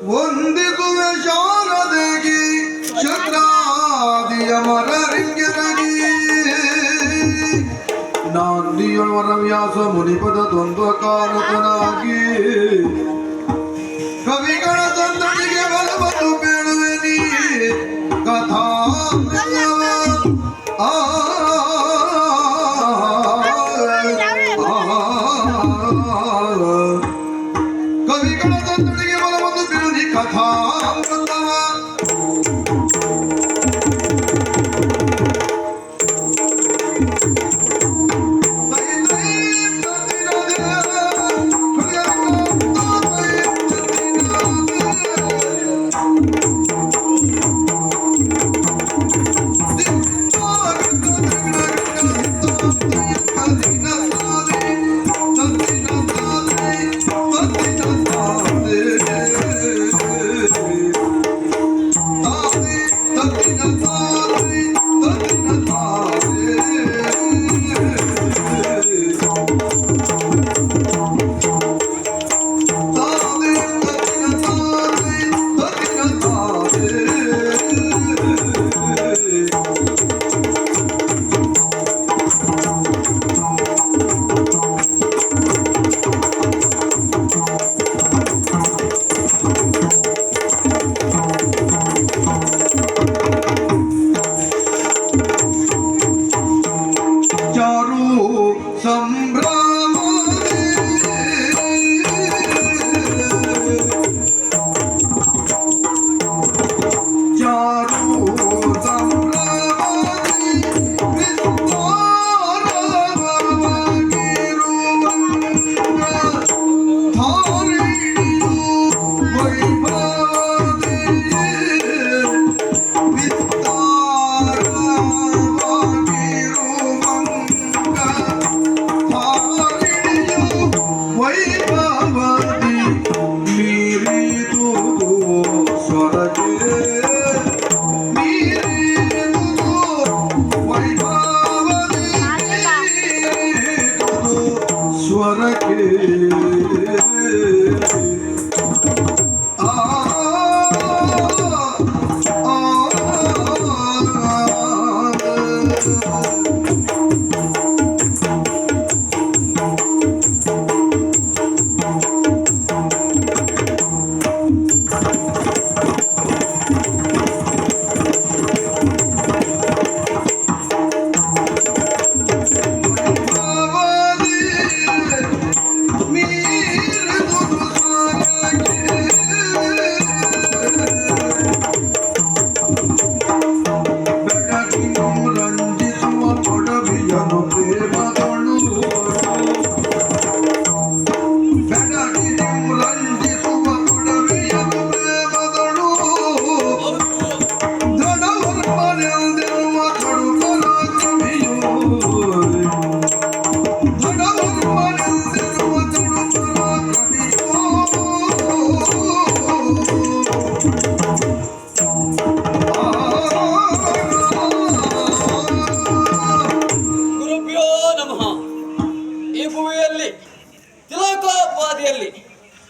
ವಂದಿಸುವೆ ಶಾರದೆಗೆ ಶಕ್ರಾದಿಯ ಮರರಿಂಗಿರಗಿ ನಾಂದಿಯವರ ವ್ಯಾಸ ಮುನಿಪದ ದ್ವಂದ್ವ ಕಾಲತನಾಗಿ ಕವಿಗಳ ತಂದಡಿಗೆ ಬಲವನ್ನು ಬೇಡುವೆ ನೀ ಕಥಾ ಕವಿಗಳ ತಂದಡಿಗೆ ಬಲವನ್ನು ಬೇಡುನಿ ಕಥಾ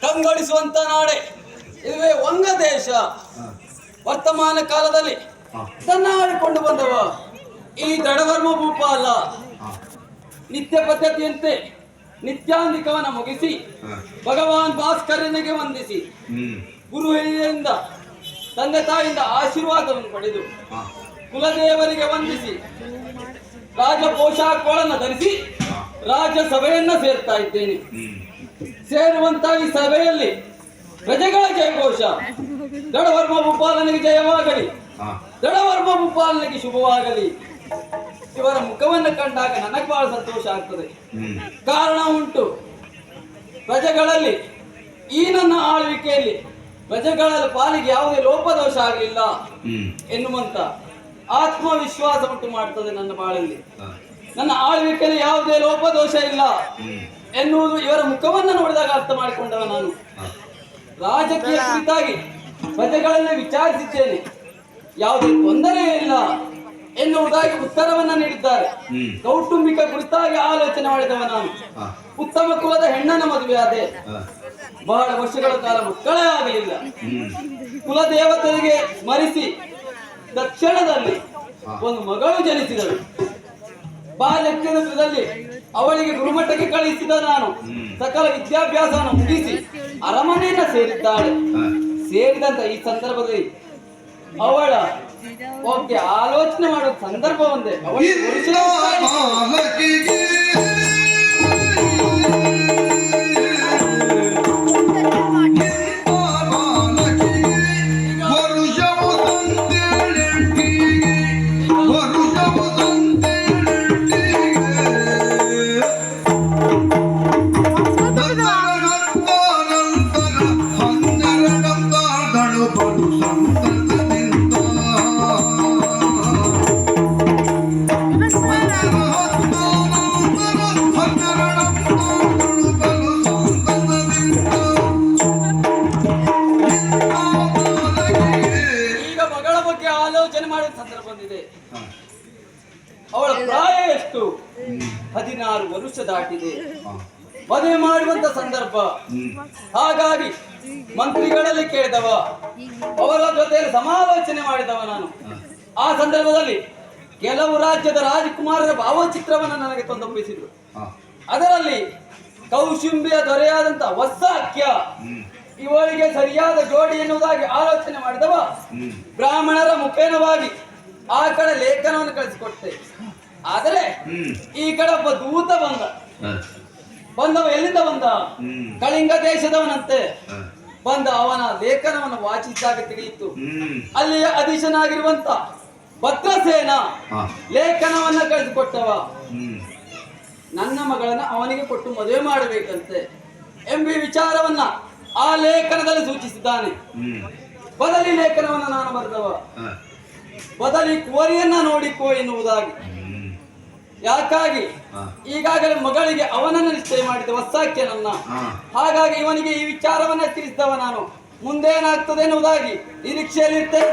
ಕಂಗೊಳಿಸುವಂತ ನಾಡೆ ಇದುವೇ ವಂಗ ದೇಶ. ವರ್ತಮಾನ ಕಾಲದಲ್ಲಿ ತನ್ನಾಡಿಕೊಂಡು ಬಂದವ ಈ ದೃಢವರ್ಮ ಭೂಪಾಲ ನಿತ್ಯ ಪದ್ಧತಿಯಂತೆ ನಿತ್ಯಾಂದಿಕವನ್ನ ಮುಗಿಸಿ ಭಗವಾನ್ ಭಾಸ್ಕರನಿಗೆ ವಂದಿಸಿ ಗುರು ಹಿರಿಯರಿಂದ ತಂದೆ ತಾಯಿಯಿಂದ ಆಶೀರ್ವಾದವನ್ನು ಪಡೆದು ಕುಲದೇವರಿಗೆ ವಂದಿಸಿ ರಾಜ ಪೋಷಾಕಗಳನ್ನು ಧರಿಸಿ ರಾಜ್ಯಸಭೆಯನ್ನ ಸೇರ್ತಾ ಇದ್ದೇನೆ. ಸೇರುವಂತ ಈ ಸಭೆಯಲ್ಲಿ ಪ್ರಜೆಗಳ ಜಯಘೋಷ, ದೃಢವರ್ಮ ಭೂಪಾಲನಿಗೆ ಜಯವಾಗಲಿ, ದೃಢವರ್ಮ ಭೂಪಾಲನಿಗೆ ಶುಭವಾಗಲಿ. ಇವರ ಮುಖವನ್ನು ಕಂಡಾಗ ನನಗೆ ಬಹಳ ಸಂತೋಷ ಆಗ್ತದೆ. ಕಾರಣ ಉಂಟು, ಪ್ರಜೆಗಳಲ್ಲಿ ಈ ನನ್ನ ಆಳ್ವಿಕೆಯಲ್ಲಿ ಪ್ರಜೆಗಳ ಪಾಲಿಗೆ ಯಾವುದೇ ಲೋಪದೋಷ ಆಗಲಿಲ್ಲ ಎನ್ನುವಂತ ಆತ್ಮವಿಶ್ವಾಸ ಉಂಟು ಮಾಡ್ತದೆ ನನ್ನ ಬಾಳಲ್ಲಿ. ನನ್ನ ಆಳ್ವಿಕೆಯಲ್ಲಿ ಯಾವುದೇ ಲೋಪದೋಷ ಇಲ್ಲ ಎನ್ನುವುದು ಇವರ ಮುಖವನ್ನು ನೋಡಿದಾಗ ಅರ್ಥ ಮಾಡಿಕೊಂಡವ ನಾನು. ರಾಜಕೀಯ ಕುರಿತಾಗಿ ಪ್ರಜೆಗಳನ್ನೇ ವಿಚಾರಿಸಿದ್ದೇನೆ, ಯಾವುದೇ ತೊಂದರೆ ಇಲ್ಲ ಎನ್ನುವುದಾಗಿ ಉತ್ತರವನ್ನ ನೀಡಿದ್ದಾರೆ. ಹ್ಮ್. ಕೌಟುಂಬಿಕ ಕುರಿತಾಗಿ ಆಲೋಚನೆ ಮಾಡಿದವ ನಾನು. ಹಾ. ಉತ್ತಮ ಕುಲದ ಹೆಣ್ಣನ ಮದುವೆ ಆದೆ. ಹಾ. ಬಹಳ ವರ್ಷಗಳ ಕಾಲ ಮಕ್ಕಳೇ ಆಗಲಿಲ್ಲ. ಹ್ಮ್. ಕುಲ ದೇವತೆಗೆ ಸ್ಮರಿಸಿ ತಕ್ಷಣದಲ್ಲಿ ಒಂದು ಮಗಳು ಜನಿಸಿದಳು. ಬಾಲ್ಯದಲ್ಲಿ ಅವಳಿಗೆ ಗುರುಮಠಕ್ಕೆ ಕಳಿಸಿದ ನಾನು. ಸಕಲ ವಿದ್ಯಾಭ್ಯಾಸವನ್ನು ಮುಗಿಸಿ ಅರಮನೆಯನ್ನ ಸೇರಿದ್ದಾಳೆ. ಹಾ. ಸೇರಿದಂತ ಈ ಸಂದರ್ಭದಲ್ಲಿ ಅವಳ ಬಗ್ಗೆ ಆಲೋಚನೆ ಮಾಡುವ ಸಂದರ್ಭ ಒಂದೇ. ಅವಳಿಗೆ ಇಂಥ ಬಾಲಕಿಗೆ ವರುಷವು ತಂದೆಳೆಂಟಿಗೆ ವರುಷವು ತಂದೆಳೆಂಟಿಗೆ ನಂತರ 12 ಪಡು ಸಂತಸದಿಂದ ಈಗ ಮಗಳ ಬಗ್ಗೆ ಆಲೋಚನೆ ಮಾಡುವ ಸಂದರ್ಭ ಬಂದಿದೆ. ಅವಳ ಪ್ರಾಯ ಎಷ್ಟು? 16 ವರ್ಷ ದಾಟಿದೆ. ಮದುವೆ ಮಾಡುವಂತ ಸಂದರ್ಭ. ಹಾಗಾಗಿ ಮಂತ್ರಿಗಳಲ್ಲಿ ಕೇಳಿದವ, ಅವರ ಜೊತೆಯಲ್ಲಿ ಸಮಾಲೋಚನೆ ಮಾಡಿದವ ನಾನು. ಆ ಸಂದರ್ಭದಲ್ಲಿ ಕೆಲವು ರಾಜ್ಯದ ರಾಜಕುಮಾರರ ಭಾವಚಿತ್ರವನ್ನು ನನಗೆ ತಂದೊಪ್ಪಿಸಿದ್ರು. ಅದರಲ್ಲಿ ಕೌಶುಂಬಿಯ ದೊರೆಯಾದಂತ ವತ್ಸಾಕ್ಯ ಇವಳಿಗೆ ಸರಿಯಾದ ಜೋಡಿ ಎನ್ನುವುದಾಗಿ ಆಲೋಚನೆ ಮಾಡಿದವ ಬ್ರಾಹ್ಮಣರ ಮುಖೇನವಾಗಿ ಆ ಕಡೆ ಲೇಖನವನ್ನು ಕಳಿಸಿಕೊಟ್ಟೆ. ಆದರೆ ಈ ಕಡೆ ಒಬ್ಬ ದೂತ ಬಂದವ. ಎಲ್ಲಿಂದ ಬಂದ? ಕಳಿಂಗ ದೇಶದವನಂತೆ. ಬಂದ ಅವನ ಲೇಖನವನ್ನು ವಾಚಿಸಿದಾಗ ತಿಳಿಯಿತು, ಅಲ್ಲಿಯ ಅಧೀಶನಾಗಿರುವಂತ ಭದ್ರಸೇನ ಲೇಖನವನ್ನ ಕಳಿಸಿಕೊಟ್ಟವ. ನನ್ನ ಮಗಳನ್ನ ಅವನಿಗೆ ಕೊಟ್ಟು ಮದುವೆ ಮಾಡಬೇಕಂತೆ ಎಂಬ ವಿಚಾರವನ್ನ ಆ ಲೇಖನದಲ್ಲಿ ಸೂಚಿಸಿದ್ದಾನೆ. ಬದಲಿ ಲೇಖನವನ್ನ ನಾನು ಬರೆದವ. ಬದಲಿ ಕುವರಿಯನ್ನ ನೋಡಿಕೋ ಎನ್ನುವುದಾಗಿ. ಯಾಕಾಗಿ ಈಗಾಗಲೇ ಮಗಳಿಗೆ ಅವನನ್ನು ನಿಶ್ಚಯ ಮಾಡಿದ ವತ್ಸಾಕ್ಯನನ್ನ. ಹಾಗಾಗಿ ಇವನಿಗೆ ಈ ವಿಚಾರವನ್ನ ತಿಳಿಸಿದವ ನಾನು. ಮುಂದೇನಾಗ್ತದೆ ಎನ್ನುವುದಾಗಿ ನಿರೀಕ್ಷೆಯಲ್ಲಿರ್ತೇನೆ.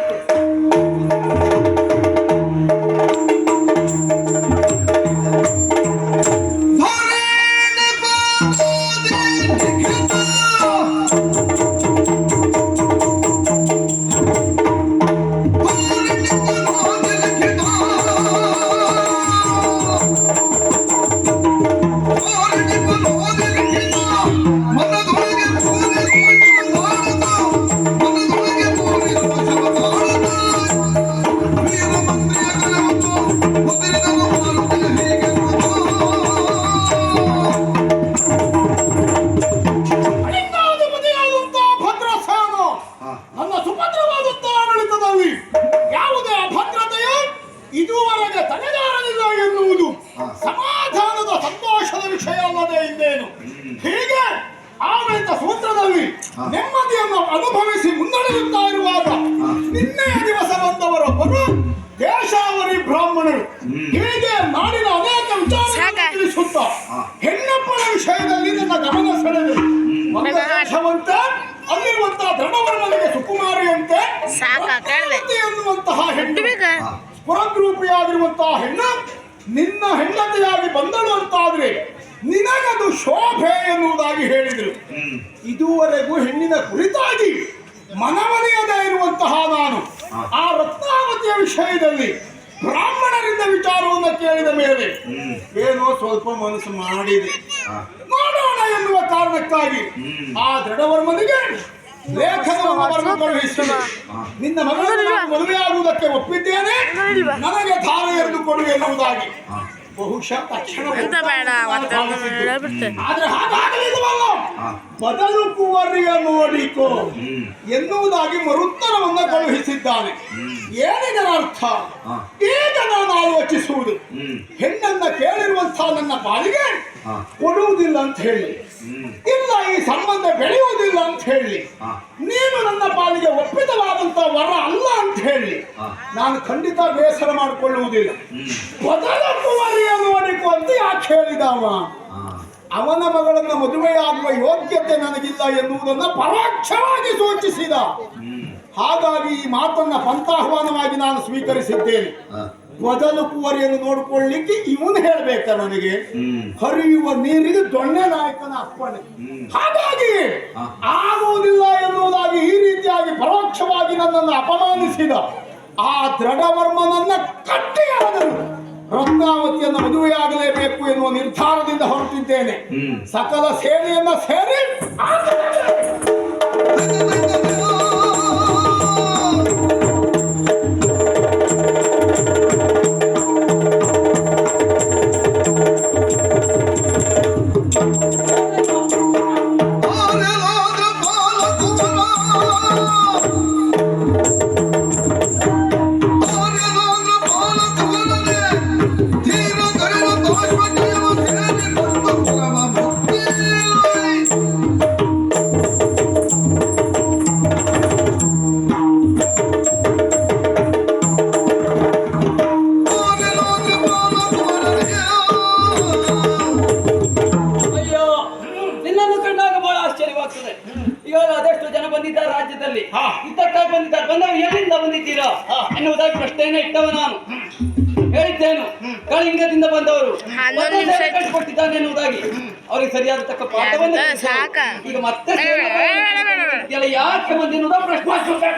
ಇದುವರೆಗೆ ತಲೆದಾರಲಿಲ್ಲ ಎನ್ನುವುದು ಸಮಾಧಾನದ ಸಂತೋಷದ ವಿಷಯ ಅಲ್ಲದೆ ಇನ್ನೇನು. ಹೀಗೆ ಆಡಳಿತ ಸೂತ್ರದಲ್ಲಿ ನೆಮ್ಮದಿಯನ್ನು ಅನುಭವಿಸಿ ಮುನ್ನಡೆಯುತ್ತಾ ಇರುವಾಗ ನಿನ್ನೆಯ ದಿವಸ ಬಂದವರೊಬ್ಬರು ದೇಶಾವರಿ ಬ್ರಾಹ್ಮಣರು ಹೀಗೆ ನಾಡಿನ ಅನೇಕ ವಿಚಾರಗಳನ್ನು ತಿಳಿಸುತ್ತಾ ಹೆಣ್ಣಪ್ಪನ ವಿಷಯದಲ್ಲಿ ನನ್ನ ಗಮನ ಸೆಳೆದು ದೇಶವಂತೆ ಅಲ್ಲಿರುವಂತಹ ದೃಢವರ್ಮನಿಗೆ ಸುಕುಮಾರಿಯಂತೆ ಎನ್ನುವಂತಹ ಹೆಣ್ಣು ಸ್ಫುರದ್ರೂಪಿಯಾಗಿರುವಂತಹ ಹೆಣ್ಣು ನಿನ್ನ ಹೆಂಡತಿಯಾಗಿ ಬಂದಳು ಅಂತಾದ್ರೆ ನಿನಗದು ಶೋಭೆ ಎನ್ನುವುದಾಗಿ ಹೇಳಿದರು. ಇದುವರೆಗೂ ಹೆಣ್ಣಿನ ಕುರಿತಾಗಿ ಮನವರಿಯದೇ ಇರುವಂತಹ ನಾನು ಆ ರತ್ನಾವತಿಯ ವಿಷಯದಲ್ಲಿ ಬ್ರಾಹ್ಮಣರಿಂದ ವಿಚಾರವನ್ನು ಕೇಳಿದ ಮೇಲೆ ಏನೋ ಸ್ವಲ್ಪ ಮನಸ್ಸು ಮಾಡಿದೆ. ಮಾಡೋಣ ಎನ್ನುವ ಕಾರಣಕ್ಕಾಗಿ ಆ ದೃಢವರ್ಮನಿಗೆ ಲೇಖನವನ್ನು ಕಳುಹಿಸಿದೆ. ನಿನ್ನ ಮಗಳನ್ನು ಮದುವೆಯಾಗುವುದಕ್ಕೆ ಒಪ್ಪಿದ್ದೇನೆ, ನನಗೆ ಧಾರೆ ಎರೆದು ಕೊಡು ಎನ್ನುವುದಾಗಿ. ಬಹುಶಃ ತಕ್ಷಣ ಆದ್ರೆ ಹಾಗಾಗಲಿಲ್ಲವಲ್ಲ, ಬದಲು ಕುವರಿಯ ನೋಡಿಕೋ ಎನ್ನುವುದಾಗಿ ಮರುತ್ತರವನ್ನು ಕಳುಹಿಸಿದ್ದಾನೆ. ಏನಿದರ ಅರ್ಥ? ಈಗ ನಾನು ಆಲೋಚಿಸುವುದು, ಹೆಣ್ಣನ್ನ ಕೇಳಿರುವಂತಹ ನನ್ನ ಪಾಲಿಗೆ ಕೊಡುವುದಿಲ್ಲ ಅಂತ ಹೇಳಿ, ಇಲ್ಲ ಈ ಸಂಬಂಧ ಬೆಳೆಯುವುದಿಲ್ಲ ಅಂತ ಹೇಳಿ, ನೀನು ನನ್ನ ಪಾಲಿಗೆ ಒಪ್ಪಿತವಾದಂತಹ ವರ ಅಲ್ಲ ಅಂತ ಹೇಳಿ ನಾನು ಖಂಡಿತ ಬೇಸರ ಮಾಡಿಕೊಳ್ಳುವುದಿಲ್ಲ. ಬದಲು ಕುವರಿಯ ನೋಡಿಕೋ ಅಂತ ಯಾಕೆ ಹೇಳಿದವ? ಅವನ ಮಗಳನ್ನು ಮದುವೆಯಾಗುವ ಯೋಗ್ಯತೆ ನನಗಿಲ್ಲ ಎನ್ನುವುದನ್ನು ಪರೋಕ್ಷವಾಗಿ ಸೂಚಿಸಿದ. ಹಾಗಾಗಿ ಈ ಮಾತನ್ನ ಪಂಥಾಹ್ವಾನವಾಗಿ ನಾನು ಸ್ವೀಕರಿಸಿದ್ದೇನೆ. ಮೊದಲು ಕುವರಿಯನ್ನು ನೋಡಿಕೊಳ್ಳಿಕ್ಕೆ ಇವನು ಹೇಳ್ಬೇಕ ನನಗೆ? ಹ್ಮ್. ಹರಿಯುವ ನೀರಿಗೆ ದೊಣ್ಣೆ ನಾಯಕನ ಅಪ್ಪಣೆ. ಹಾಗಾಗಿ ಆಗುವುದಿಲ್ಲ ಎನ್ನುವುದಾಗಿ ಈ ರೀತಿಯಾಗಿ ಪರೋಕ್ಷವಾಗಿ ನನ್ನನ್ನು ಅಪಮಾನಿಸಿದ ಆ ದೃಢವರ್ಮನನ್ನ ಕಟ್ಟಿ ಆದರು ರತ್ನಾವತಿಯನ್ನು ಮದುವೆಯಾಗಲೇಬೇಕು ಎನ್ನುವ ನಿರ್ಧಾರದಿಂದ ಹೊರಟಿದ್ದೇನೆ. ಸಕಲ ಸೇನೆಯನ್ನ ಸೇರಿ ಅಯ್ಯೋ, ನಿನ್ನನ್ನು ಕಂಡಾಗ ಬಹಳ ಆಶ್ಚರ್ಯವಾಗ್ತದೆ. ಈಗ ಅದೆಷ್ಟು ಜನ ಬಂದಿದ್ದಾರೆ ರಾಜ್ಯದಲ್ಲಿ, ಇದ್ದಕ್ಕಾಗಿ ಬಂದಿದ್ದಾರೆ. ಬಂದವರು ಎಲ್ಲಿಂದ ಬಂದಿದ್ದೀರಾ ಎನ್ನುವುದಾಗಿ ಪ್ರಶ್ನೆಯನ್ನ ಇಟ್ಟವ ನಾನು. ಹೇಳಿದ್ದೇನು, ಕಳಿಂಗದಿಂದ ಬಂದವರು ಕಟ್ಟಿಕೊಟ್ಟಿದ್ದಾನೆ ಎನ್ನುವುದಾಗಿ. ಅವರಿಗೆ ಸರಿಯಾದ ತಕ್ಕ ಪಾಠವನ್ನು ಈಗ ಮತ್ತೆ ಯಾಕೆ ಬಂದಿರುವುದ ಪ್ರಶ್ನೆ.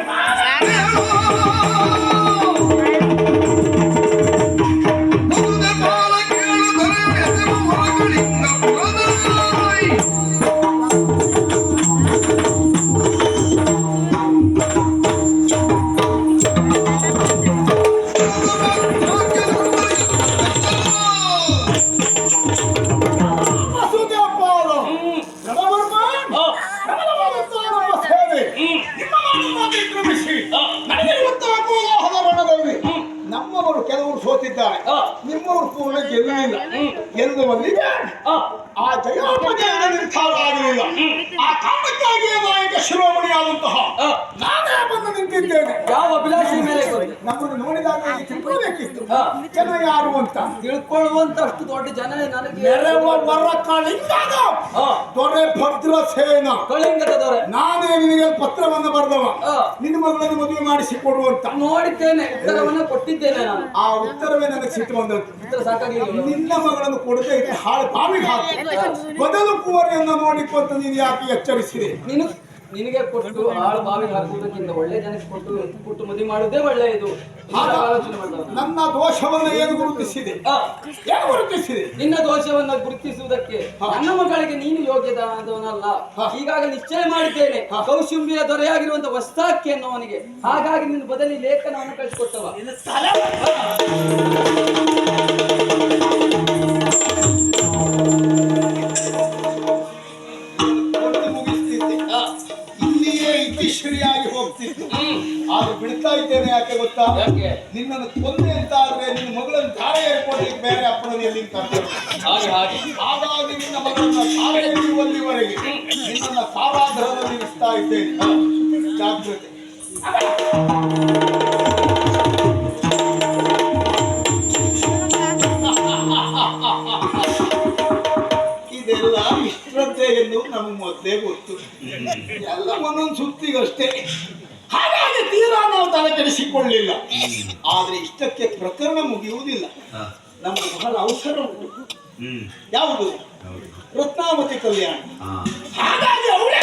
ನಮ್ಮವರು ಕೆಲವರು ಸೋತಿದ್ದಾರೆ, ನಿಮ್ಮವರು ಪೂರ್ಣ ಗೆಲ್ಲಲಿಲ್ಲ ಎನ್ನುವಲ್ಲಿಗೆ ಆ ಜಯಾಪಜಯದ ನಿರ್ಧಾರ ಆಗಲಿಲ್ಲ. ಆ ಕಾರಣಕ್ಕಾಗಿ ನಾಯಕ ಶಿರೋಮಣಿಯಾದಂತಹ ನಾನೇ ಬಂದು ನಿಂತಿದ್ದೇನೆ. ಯಾವ ಅಭಿಲಾಷೆ ಮೇಲೆ ನಮ್ಮನ್ನು ನೋಡಿದಾಗ ತಿಳ್ಕೊಳ್ಬೇಕಿತ್ತು ಜನ ಯಾರು ಅಂತ. ತಿಳ್ಕೊಳ್ಳುವಂತ ಅಷ್ಟು ದೊಡ್ಡ ಜನ ನನಗೆ ನೆರವ ವರ ಕಳಿಂಗದ ದೊರೆ ಭದ್ರಸೇನ ಕಳಿಂಗದ ದೊರೆ. ನಾನೇ ನಿನಗೆ ಪತ್ರವನ್ನು ಬರೆದವ ನಿನ್ನ ಮಗಳನ್ನು ಮದುವೆ ಮಾಡಿಸಿಕೊಡುವಂತ. ನೋಡಿದ್ದೇನೆ, ಉತ್ತರವನ್ನು ಕೊಟ್ಟಿದ್ದೇನೆ ನಾನು. ಆ ಉತ್ತರವೇ ನನಗೆ ಸಿಟ್ಟು ಬಂದದ್ದು. ಉತ್ತರ ಸಾಕಾಗಿಲ್ಲ. ನಿನ್ನ ಮಗಳನ್ನು ಕೊಡದೆ ಹಾಳು ಬಾವಿಗೆ ಹಾಕಿ ಬದಲು ಕುವರಿಯನ್ನು ನೋಡಿಕೊಂತ ನೀನು ಯಾಕೆ ಎಚ್ಚರಿಸಿದೆ? ನಿನಗೆ ಕೊಟ್ಟು ಆಳು ಬಾವಿಗೆ ಹಾಕುವುದಕ್ಕಿಂತ ಒಳ್ಳೆ ಜನಕ್ಕೆ ಕೊಟ್ಟು ಮದುವೆ ಮಾಡುವುದೇ ಒಳ್ಳೆಯದು. ಆಲೋಚನೆ ಮಾಡಿದವ ನನ್ನ ದೋಷವನ್ನು ಏನು ಗುರುತಿಸಿದೆ? ಏನು ಗುರುತಿಸಿದೆ? ನಿನ್ನ ದೋಷವನ್ನು ಗುರುತಿಸುವುದಕ್ಕೆ ನನ್ನ ಮಗಳಿಗೆ ನೀನು ಯೋಗ್ಯದಾದವನಲ್ಲ. ಹೀಗಾಗಿ ನಿಶ್ಚಯ ಮಾಡಿದ್ದೇನೆ, ಕೌಶುಂಬಿಯ ದೊರೆಯಾಗಿರುವಂತ ವಸ್ತಾಕಿ ಎನ್ನುವನಿಗೆ. ಹಾಗಾಗಿ ನಿನ್ನ ಬದಲಿ ಲೇಖನವನ್ನು ಕಳಿಸಿಕೊಟ್ಟವ. ಇತಿಶ್ರೀಯಾಗಿ ಹೋಗ್ತಿತ್ತು. ಆದ್ರೆ ಬಿಡ್ತಾ ಇದ್ದೇನೆ. ಯಾಕೆ ಗೊತ್ತಾ? ನಿನ್ನನ್ನು ಕೊಂದೆ ಅಂತ ಆದ್ರೆ ನಿನ್ನ ಮಗಳನ್ನು ಧಾರೆ ಏರ್ಕೊಡ್ಲಿಕ್ಕೆ ಬೇರೆ ಅಪ್ಪನಲ್ಲಿ ಎಲ್ಲಿ ಹಾಗಾಗಿ ನಿನ್ನ ಮಗಳನ್ನ ಧಾರೆ ಎನ್ನುವಲ್ಲಿವರೆಗೆ ನಿನ್ನನ್ನ ಕಾರಾಗೃಹದಲ್ಲಿ ಇರಿಸ್ತಾ ಇದ್ದೇನೆ. ಜಾಗ್ರತೆ. ಇದೆಲ್ಲ ಇಷ್ಟಂತೆ ಎಂದು ನಮಗೆ ಮೊದಲೇ ಗೊತ್ತು. ಎಲ್ಲ ಒಂದೊಂದು ಸುತ್ತಿಗಷ್ಟೇ. ಹಾಗಾಗಿ ತೀರಾ ನಾವು ತಲೆ ಕೆಡಿಸಿಕೊಳ್ಳಿಲ್ಲ. ಆದ್ರೆ ಇಷ್ಟಕ್ಕೆ ಪ್ರಕರಣ ಮುಗಿಯುವುದಿಲ್ಲ. ನಮಗೆ ಬಹಳ ಅವಸರ ಉಂಟು. ಯಾವುದು? ರತ್ನಾವತಿ ಕಲ್ಯಾಣ. ಹಾಗಾಗಿ ಅವಳೇ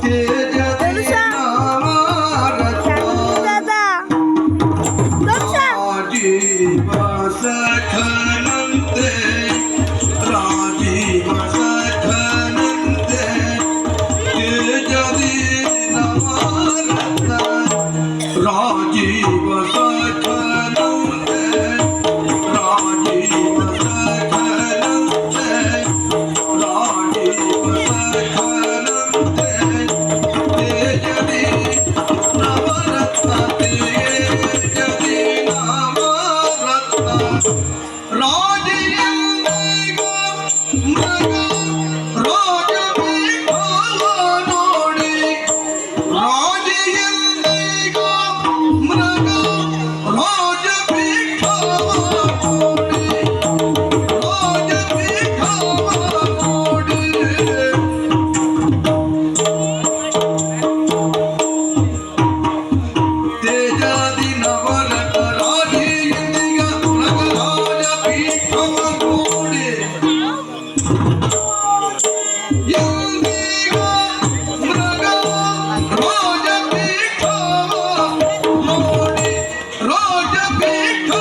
ತೇಜದಿ ನಾಮರತ್ನ ರಾಜೀವ ಸಖನಂತೆ ರಾಜೀವ ಸಖನಂತೆ ತೇಜದಿ ನಾಮರತ್ನ ರಾಜೀವ ಸಖನಂತೆ ರಾಜೀವ ಸಖನಂತೆ ರಾಜೀವ ಸಖನಂತೆ ತೇಜದಿ ನವರತ್ನ ತೇಜದಿ ನವರತ್ನ ರಾಜೆಯಂದಿಗ ಮೃಗ ರಾಜಪೀಠ ನೋಡಿ ರಾಜೆಯಂದಿಗ ಮೃಗ ರಾಜಪೀಠ ನೋಡಿ ರಾಜಪೀಠ ನೋಡಿ ತೇಜದಿ ನವರತ್ನ ರಾಜೆಯಂದಿಗ ಮೃಗ ರಾಜಪೀಠ ನೋಡಿ ಎಂದಿಗ ಮೃಗ ರಾಜಪೀಠ ನೋಡಿ ರಾಜಪೀಠ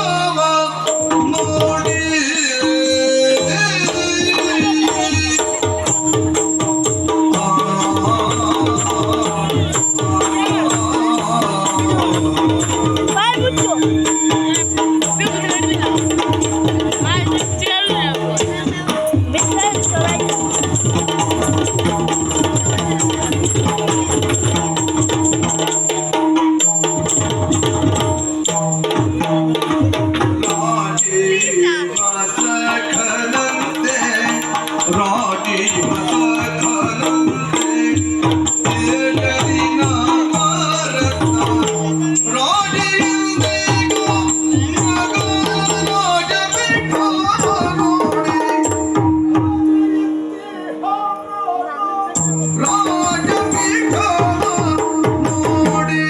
ನೋಡಿ Vai, Lucho. Vai, Rajiv ಸಖನಂತೆ Rajiv ಸಖನಂತೆ ತೇಜದಿ ನಾಮರತ್ನ ರಾಜೆಯಂದಿಗ ಮೃಗ ರಾಜಪೀಠ ನೋಡಿ ರಾಜಪೀಠ ನೋಡಿ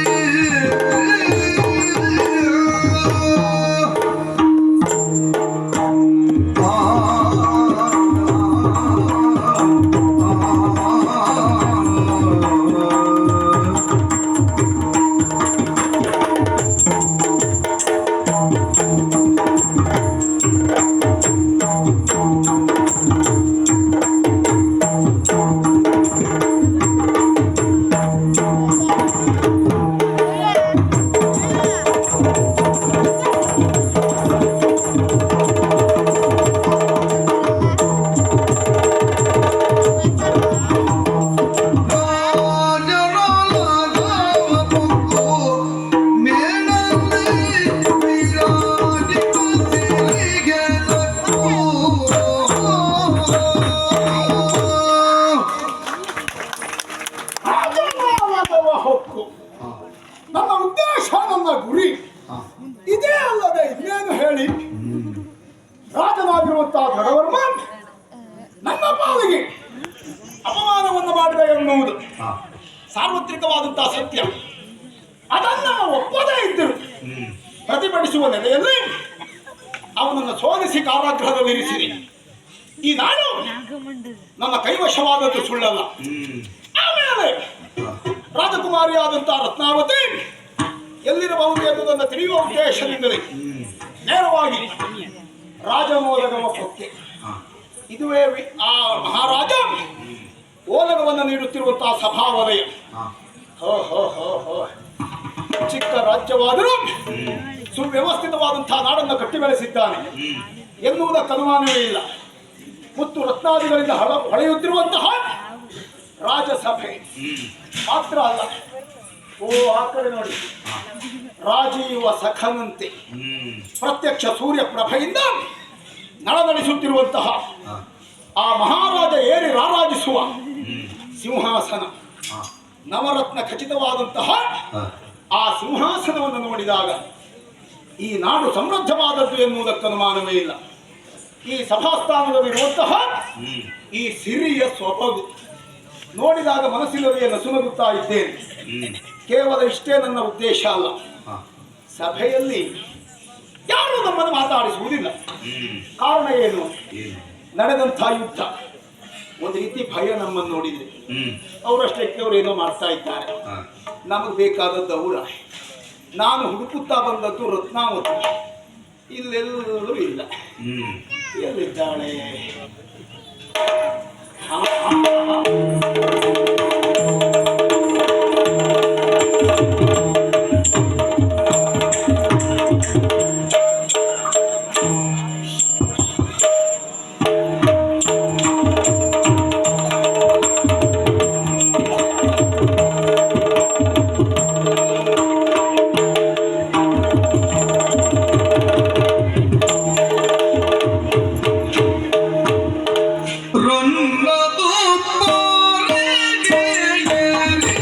ರಾಜಮಾನವ ಹೊಕ್ಕು ನನ್ನ ಉದ್ದೇಶ ನನ್ನ ಗುರಿ ಇದೇ ಅಲ್ಲದೆ ಇನ್ನೇನು ಹೇಳಿ ರಾಜನಾಗಿರುವಂತಹ ಖಡ್ಗವರ್ಮ ನನ್ನ ಪಾಲಿಗೆ ಅಪಮಾನವನ್ನು ಮಾಡಿದ ಎನ್ನುವುದು ಸಾರ್ವತ್ರಿಕವಾದಂತಹ ಸತ್ಯ. ಅದನ್ನು ಒಪ್ಪದೇ ಇದ್ದರು ಪ್ರತಿಭಟಿಸುವ ನೆಲೆಯಲ್ಲಿ ಅವನನ್ನು ಸೋಲಿಸಿ ಕಾರಾಗೃಹದಲ್ಲಿರಿಸಿರಿ. ಈ ನಾಡು ನನ್ನ ಕೈವಶವಾದದ್ದು ಸುಳ್ಳಲ್ಲ. ಆಮೇಲೆ ರಾಜಕುಮಾರಿಯಾದಂತಹ ರತ್ನಾವತಿ ಎಲ್ಲಿರಬಹುದು ಎನ್ನುವುದನ್ನು ತಿಳಿಯುವ ಉದ್ದೇಶದಿಂದಲೇ ನೇರವಾಗಿ ರಾಜಮೋದಗ ಒಪ್ಪಕ್ಕೆ ಇದುವೇ ಆ ಮಹಾರಾಜ ಓಲಗವನ್ನು ನೀಡುತ್ತಿರುವಂತಹ ಸಭಾವಲಯ. ಹೋ ಹೋ ಹೋ ಹೋ ಚಿಕ್ಕ ರಾಜ್ಯವಾದರೂ ಸುವ್ಯವಸ್ಥಿತವಾದಂತಹ ನಾಡನ್ನು ಕಟ್ಟಿ ಬೆಳೆಸಿದ್ದಾನೆ ಎನ್ನುವುದಕ್ಕೆ ಅನುಮಾನವೇ ಇಲ್ಲ. ಮುತ್ತು ರತ್ನಾದಿಗಳಿಂದ ಹೊಳೆಯುತ್ತಿರುವಂತಹ ರಾಜಸಭೆ ಮಾತ್ರ ಅಲ್ಲ, ಓ ಆ ಕಡೆ ನೋಡಿ, ರಾಜೀವ ಸಖನಂತೆ ಪ್ರತ್ಯಕ್ಷ ಸೂರ್ಯ ಪ್ರಭೆಯಿಂದ ನಳನಳಿಸುತ್ತಿರುವಂತಹ ಆ ಮಹಾರಾಜ ಏರಿ ರಾರಾಜಿಸುವ ಸಿಂಹಾಸನ, ನವರತ್ನ ಖಚಿತವಾದಂತಹ ಆ ಸಿಂಹಾಸನವನ್ನು ನೋಡಿದಾಗ ಈ ನಾಡು ಸಮೃದ್ಧವಾದದ್ದು ಎನ್ನುವುದಕ್ಕೆ ಅನುಮಾನವೇ ಇಲ್ಲ. ಈ ಸಭಾಸ್ಥಾನದಲ್ಲಿರುವಂತಹ ಈ ಸಿರಿಯ ಸೊಬಗು ನೋಡಿದಾಗ ಮನಸ್ಸಿನೊಳಗೆ ನಸುನಗುತ್ತಾ ಇದ್ದೇನೆ. ಕೇವಲ ಇಷ್ಟೇ ನನ್ನ ಉದ್ದೇಶ ಅಲ್ಲ, ಸಭೆಯಲ್ಲಿ ಯಾರು ನಮ್ಮನ್ನು ಮಾತಾಡಿಸುವುದಿಲ್ಲ. ಕಾರಣ ಏನು? ನಡೆದಂಥ ಯುದ್ಧ ಒಂದು ರೀತಿ ಭಯ ನಮ್ಮನ್ನು ನೋಡಿದ್ರೆ ಹ್ಮ್ ಅವರಷ್ಟಕ್ಕೆ ಅವರು ಏನೋ ಮಾಡ್ತಾ ಇದ್ದಾರೆ. ಹಾ. ನಮಗೆ ಬೇಕಾದದ್ದು ಅವರ. ನಾನು ಹುಡುಕುತ್ತಾ ಬಂದದ್ದು ರತ್ನಾವತಿ. ಇಲ್ಲೆಲ್ಲೂ ಇಲ್ಲ. ಹ್ಮ್ ಎಲ್ಲಿದ್ದಾಳೆ? ರೊನ್ನದು ಪಾಲಿಗೆ ಏರಿ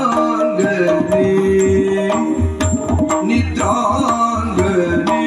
ನಿದ್ರಾಂಗನೆ ನಿದ್ರಾಂಗನೆ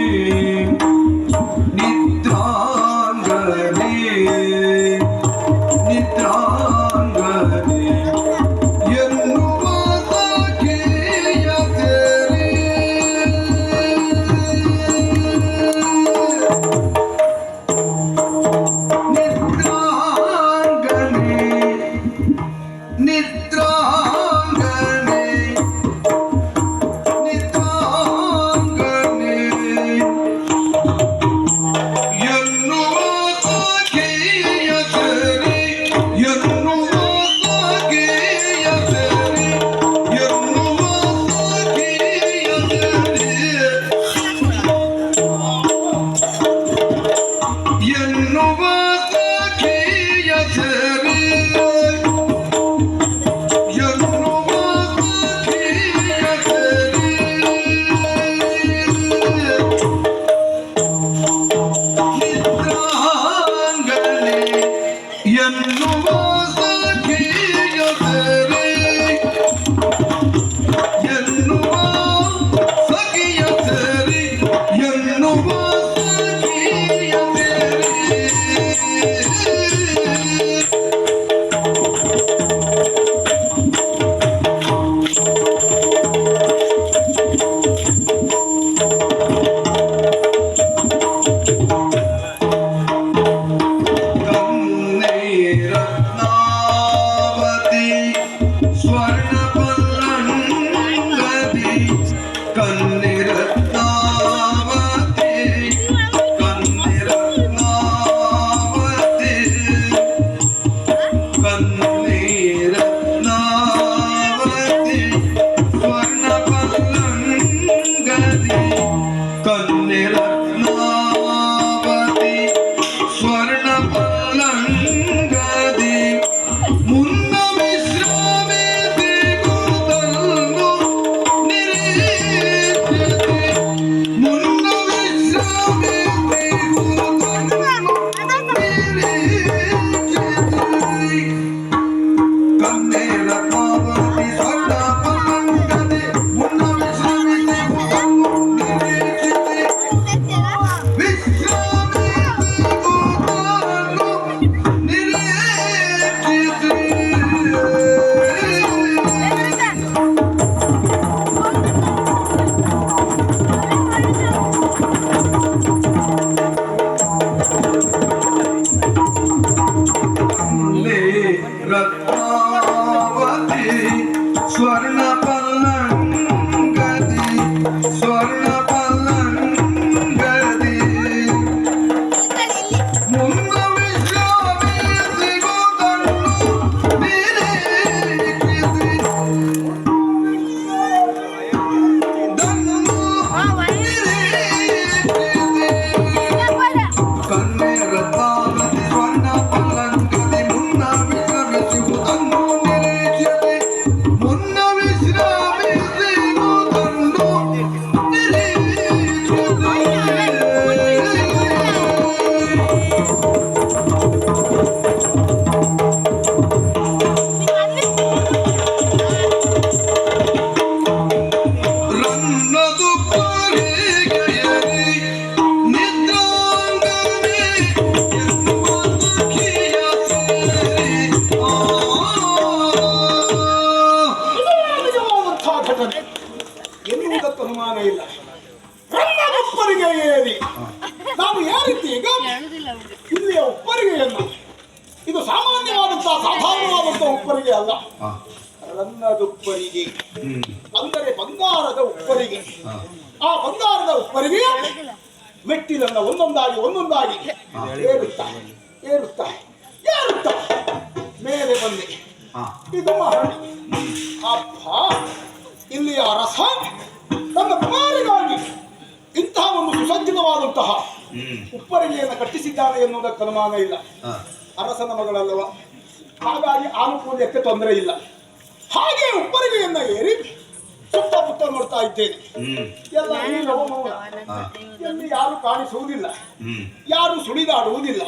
ಇಲ್ಲಿಯ ಉಪ್ಪರಿಗೆಯನ್ನು ಇದು ಸಾಮಾನ್ಯವಾದಂತಹ ಸಾಧಾರಣವಾದಂತಹ ಉಪ್ಪರಿಗೆ ಅಲ್ಲ, ರನ್ನದುಪ್ಪರಿಗೆ ಅಂದರೆ ಬಂಗಾರದ ಉಪ್ಪರಿಗೆ. ಆ ಬಂಗಾರದ ಉಪ್ಪರಿಗೆ ಮೆಟ್ಟಿಲನ್ನ ಒಂದೊಂದಾಗಿ ಒಂದೊಂದಾಗಿ ಏರುತ್ತಾ ಏರುತ್ತಾ ಏರುತ್ತಾ ಮೇಲೆ ಬಂದೆ. ಇದು ಮಹಡಿ. ಅಪ್ಪ, ಇಲ್ಲಿಯ ಅರಸ ತನ್ನ ಕುಮಾರಿಗಾಗಿ ಇಂತಹ ಒಂದು ಸುಸಜ್ಜಿತವಾದಂತಹ ಉಪ್ಪರಿಗೆಯನ್ನು ಕಟ್ಟಿಸಿದ್ದಾನೆ ಎನ್ನುವುದಕ್ಕೆ ಅನುಮಾನ ಇಲ್ಲ. ಅರಸನ ಮಗಳಲ್ಲವ, ಹಾಗಾಗಿ ಆನುಕೂಲ್ಯಕ್ಕೆ ತೊಂದರೆ ಇಲ್ಲ. ಹಾಗೆ ಉಪ್ಪರಿಗೆಯನ್ನ ಏರಿ ಸುತ್ತಮುತ್ತ ನೋಡ್ತಾ ಇದ್ದೇನೆ. ಎಲ್ಲ ಎಲ್ಲಿ ಯಾರು ಕಾಣಿಸುವುದಿಲ್ಲ, ಯಾರು ಸುಳಿದಾಡುವುದಿಲ್ಲ.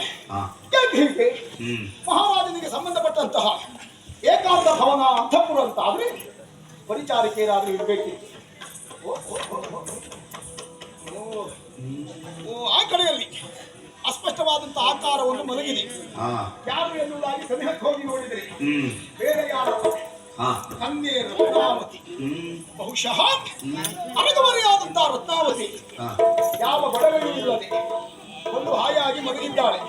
ಹೀಗೆ ಮಹಾರಾಜನಿಗೆ ಸಂಬಂಧಪಟ್ಟಂತಹ ಏಕಾಂತ ಭವನ ಅಂತಃಪುರ ಅಂತ ಆದ್ರೆ ಪರಿಚಾರಿಕೆಯರಾದ್ರೂ ಇರಬೇಕಿತ್ತು. ಆ ಕಡೆಯಲ್ಲಿ ಅಸ್ಪಷ್ಟವಾದಂತಹ ಆಕಾರವನ್ನು ಮಲಗಿದೆ. ಯಾರು ಎನ್ನುವುದಾಗಿ ಸನಿಹಕ್ಕೆ ಹೋಗಿ ನೋಡಿದರೆ ಬೇರೆ ಯಾರು ಕನ್ಯೆ ರತ್ನಾವತಿ. ಬಹುಶಃ ಅನಗಮರಿಯಾದಂತಹ ರತ್ನಾವತಿ ಯಾವ ಬಡವೂ ಇಲ್ಲದೆ ಒಂದು ಹಾಯಾಗಿ ಮಲಗಿದ್ದಾಳೆ.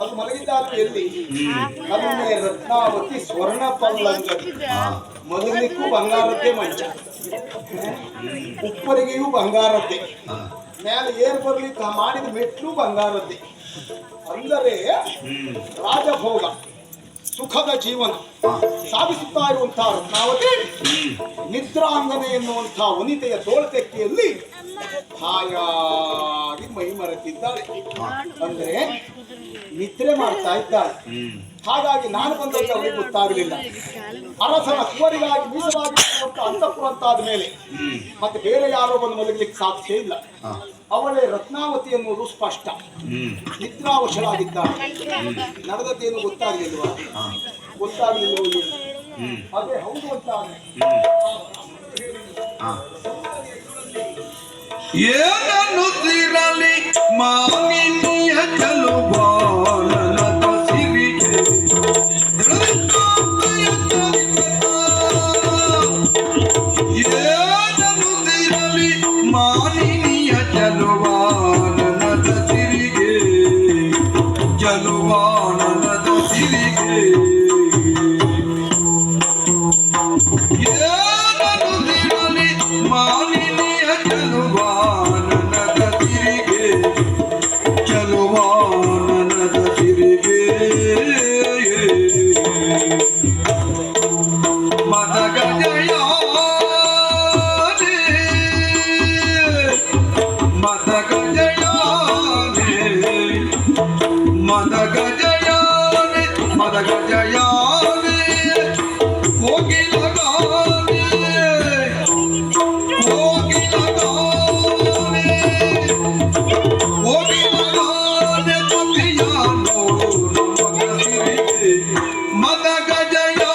ಅದು ಮಲಗಿದ್ದಾಳೆ ಎಲ್ಲಿ? ಕನ್ಯೆ ರತ್ನಾವತಿ ಸ್ವರ್ಣ ಪಲ್ಲಂಗದಿ. ಮಲಗಲಿಕ್ಕೂ ಬಂಗಾರದ್ದೇ ಮಂಚ, ಉಪ್ಪರಿಗೆಯೂ ಬಂಗಾರದ್ದೇ, ಮೇಲೆ ಏರ್ ಬರ್ಲಿಕ್ಕೆ ಮಾಡಿದ ಮೆಟ್ಲು ಬಂಗಾರದ್ದೇ. ಅಂದರೆ ರಾಜಭೋಗ ಸುಖದ ಜೀವನ ಸಾಗಿಸುತ್ತಾ ಇರುವಂತಹ ರತ್ನಾವತಿ ನಿದ್ರಾಂಗನೆ ಎನ್ನುವಂತಹ ವನಿತೆಯ ತೋಳ್ತೆಕ್ಕೆಯಲ್ಲಿ ಹಾಯಾಗಿ ಮೈ ಮರೆತಿದ್ದಾಳೆ. ಅಂದ್ರೆ ನಿದ್ರೆ ಮಾಡ್ತಾ ಇದ್ದಾಳೆ. ಹಾಗಾಗಿ ನಾನು ಬಂದಂತೆ ಅವರಿಗೆ ಗೊತ್ತಾಗಲಿಲ್ಲ. ಅರಸನ ಕುವರಿಗಾಗಿ ಮೀಸಲಾಗಿ ಅಂತಃಪುರ ಅಂತಾದ ಮೇಲೆ ಮತ್ತೆ ಬೇರೆ ಯಾರೋ ಬಂದು ಮಲಗಲಿಕ್ಕೆ ಸಾಧ್ಯ ಇಲ್ಲ. ಅವಳೇ ರತ್ನಾವತಿ ಎನ್ನುವುದು ಸ್ಪಷ್ಟ. ನಿದ್ರಾವಶರಾಗಿದ್ದಾಳೆ. ನಡೆದದ್ದೇನು ಗೊತ್ತಾಗಲಿಲ್ವಾ? ಗೊತ್ತಾಗಲಿಲ್ಲ. ಅದೇ ಹೌದು ಅಂತಾದ್ರೆ ಏನನ್ನುತ್ತಿರಲಿ ಮಾನಿನಿಯ ಚಲುಬಾಲನದ ಸಿರಿಗೆ ಏನನ್ನುತ್ತಿರಲಿ ಮಾನಿನಿಯ ಚಲುವಾನನದ ಸಿರಿಗೆ ಚಲುವಾನನದ ಸಿರಿಗೆ ಏನನ್ನುತ್ತಿರಲಿ ಮಾನಿನಿಯ ಚಲುವಾನನದ ಸಿರಿಗೆ ಚಲುವಾನನದ ಸಿರಿಗೆ ಮದಗಜಯಾನೆ ಮದಗಜಯಾನೆ ಮದಗಜಯಾನೆ ಮದಗಜಯಾನೆ ಕೋಗಿಲಗಾನೆ ಕೋಗಿಲಗಾನೆ ಕೋಗಿಲಗಾನೆ ತುತಿಯಾನೋ ಮಗಸಿರಿಗೆ ಮದಗಜಯಾನೆ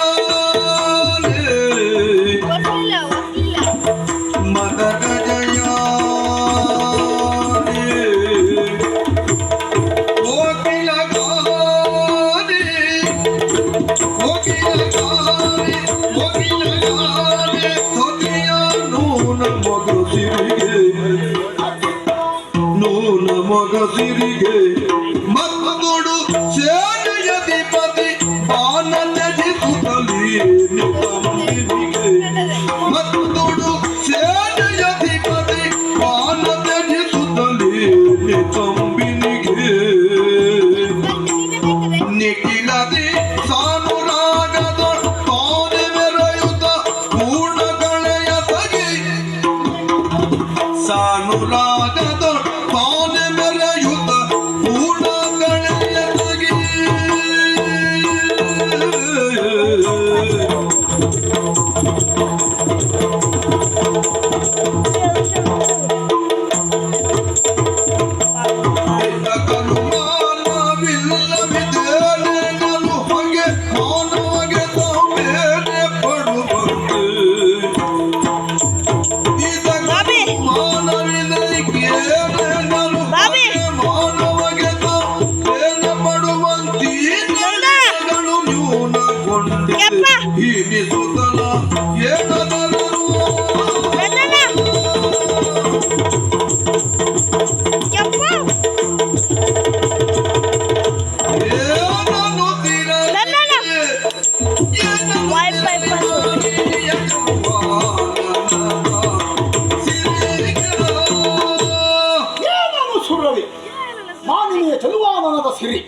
ಮದಗಜಯಾನೆ ಕೋಗಿಲಗಾನೆ ಕೋಗಿಲಗಾನೆ ಕೋಗಿಲಗಾನೆ ತುತಿಯಾನೋ ಮಗಸಿರಿಗೆ ನೂನ ಮಗಸಿರಿಗೆ ಮತ್ತೊಡು ಸೇನೆಯಧಿಪತಿ ಬಾನಂದಿಸುತ್ತಲೇ ನಿತಂಬಿನಿಗೆ ಮತ್ತೊಡು ಸೇನೆಯಧಿಪತಿ ಬಾನಂದಿಸುತ್ತಲೇ ನಿತಂಬಿನಿಗೆ ನಿಖಿಲದಿ ಸಾನುರಾಗದ ತಾನೆ ಮೆರೆಯುತ್ತ ಪೂರ್ಣಗಳೆಯ ಸಗಿ ಸಾನುರಾಗದ ತಾನೆ ಮೆರೆಯುತ್ತ ಪೂರ್ಣಗಳೆಯ ಮಾನಿನಿಯ ಚಲುವಾನನದ ಸಿರಿ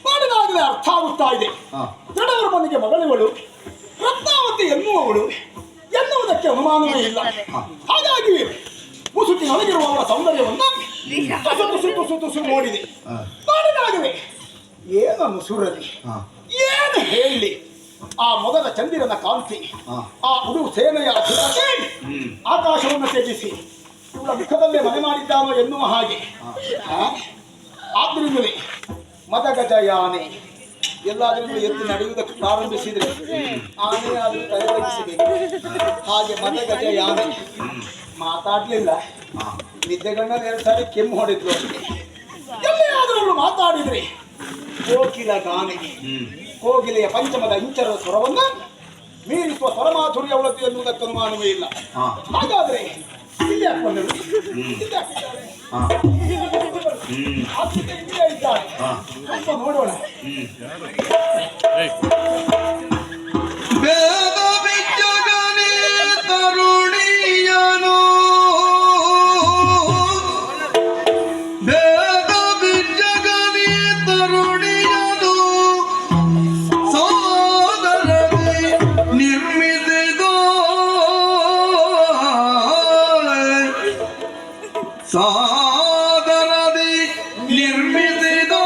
ಮಾಡಿದಾಗಲೇ ಅರ್ಥ ಆಗುತ್ತಾ ಇದೆ. ದೃಢವರ ಮನೆಗೆ ಮಗಳಿವಳು ರತ್ನಾವತಿ ಎನ್ನುವವಳು ಎನ್ನುವುದಕ್ಕೆ ಅನುಮಾನವೇ ಇಲ್ಲ. ಹಾಗಾಗಿ ಮುಸುಕಿ ನನಗಿರುವ ಅವರ ಸೌಂದರ್ಯವನ್ನು ತುಸು ತುಸು ತುಸು ತುಸು ನೋಡಿದೆ. ಮಾಡಿದಾಗಲೇ ಏನು ಮುಸುರಲಿ, ಏನು ಹೇಳಿ, ಆ ಮೊದಲ ಚಂದಿರನ ಕಾಂತಿ, ಆ ಉಡು ಸೇನೆಯ ಅಧಿಪತಿ ಆಕಾಶವನ್ನು ತ್ಯಜಿಸಿ ಇವಳ ಮುಖದಲ್ಲೇ ಮನೆ ಮಾಡಿದ್ದಾನೋ ಎನ್ನುವ ಹಾಗೆ. ಆದ್ರಿಂದಲೇ ಮದಗಜಯಾನೆ ಎಲ್ಲಾದ್ರೂ ಎದ್ದು ನಡೆಯುವುದಕ್ಕೆ ಪ್ರಾರಂಭಿಸಿದ್ರೆ ಆನೆ ಆದರೂ ತಯಾರಿಸಬೇಕು. ಹಾಗೆ ಮದಗಜಯಾನೆ ಮಾತಾಡ್ಲಿಲ್ಲ. ನಿದ್ದೆಗಣ್ಣಲ್ಲಿ 2 ಸಾರಿ ಕೆಮ್ಮು ಹೊಡೆದ್ಲು. ಎಲ್ಲಿ ಆದರೂ ಅವಳು ಮಾತಾಡಿದ್ರೆ ಕೋಕಿಲ ಗಾನೆ, ಕೋಗಿಲೆಯ ಪಂಚಮದ ಇಂಚರದ ಸ್ವರವನ್ನು ಮೀರಿಸುವ ಸ್ವರಮಾಧುರ್ಯ ಅವಳದ್ದು ಎನ್ನುವುದಕ್ಕೆ ಅನುಮಾನವೇ ಇಲ್ಲ. ಹಾಗಾದ್ರೆ ಇಲ್ಲಿ ಹಾಕೊಂಡಳು, ಇಲ್ಲಿ ಹಾಕಿದ್ದಾರೆ, ಇಲ್ಲೇ ಇದ್ದಾರೆ. ಸ್ವಲ್ಪ ನೋಡೋಣ. ಬೇದ ಬಿಚ್ಚಗನೆ ತರುಣಿಯನು, ಬೇದ ಬಿಚ್ಚಗನೆ ತರುಣಿಯನು ಸಾದರದಿ ನಿರ್ಮಿಸಿದೋ, ಸಾದರದಿ ನಿರ್ಮಿಸಿದೋ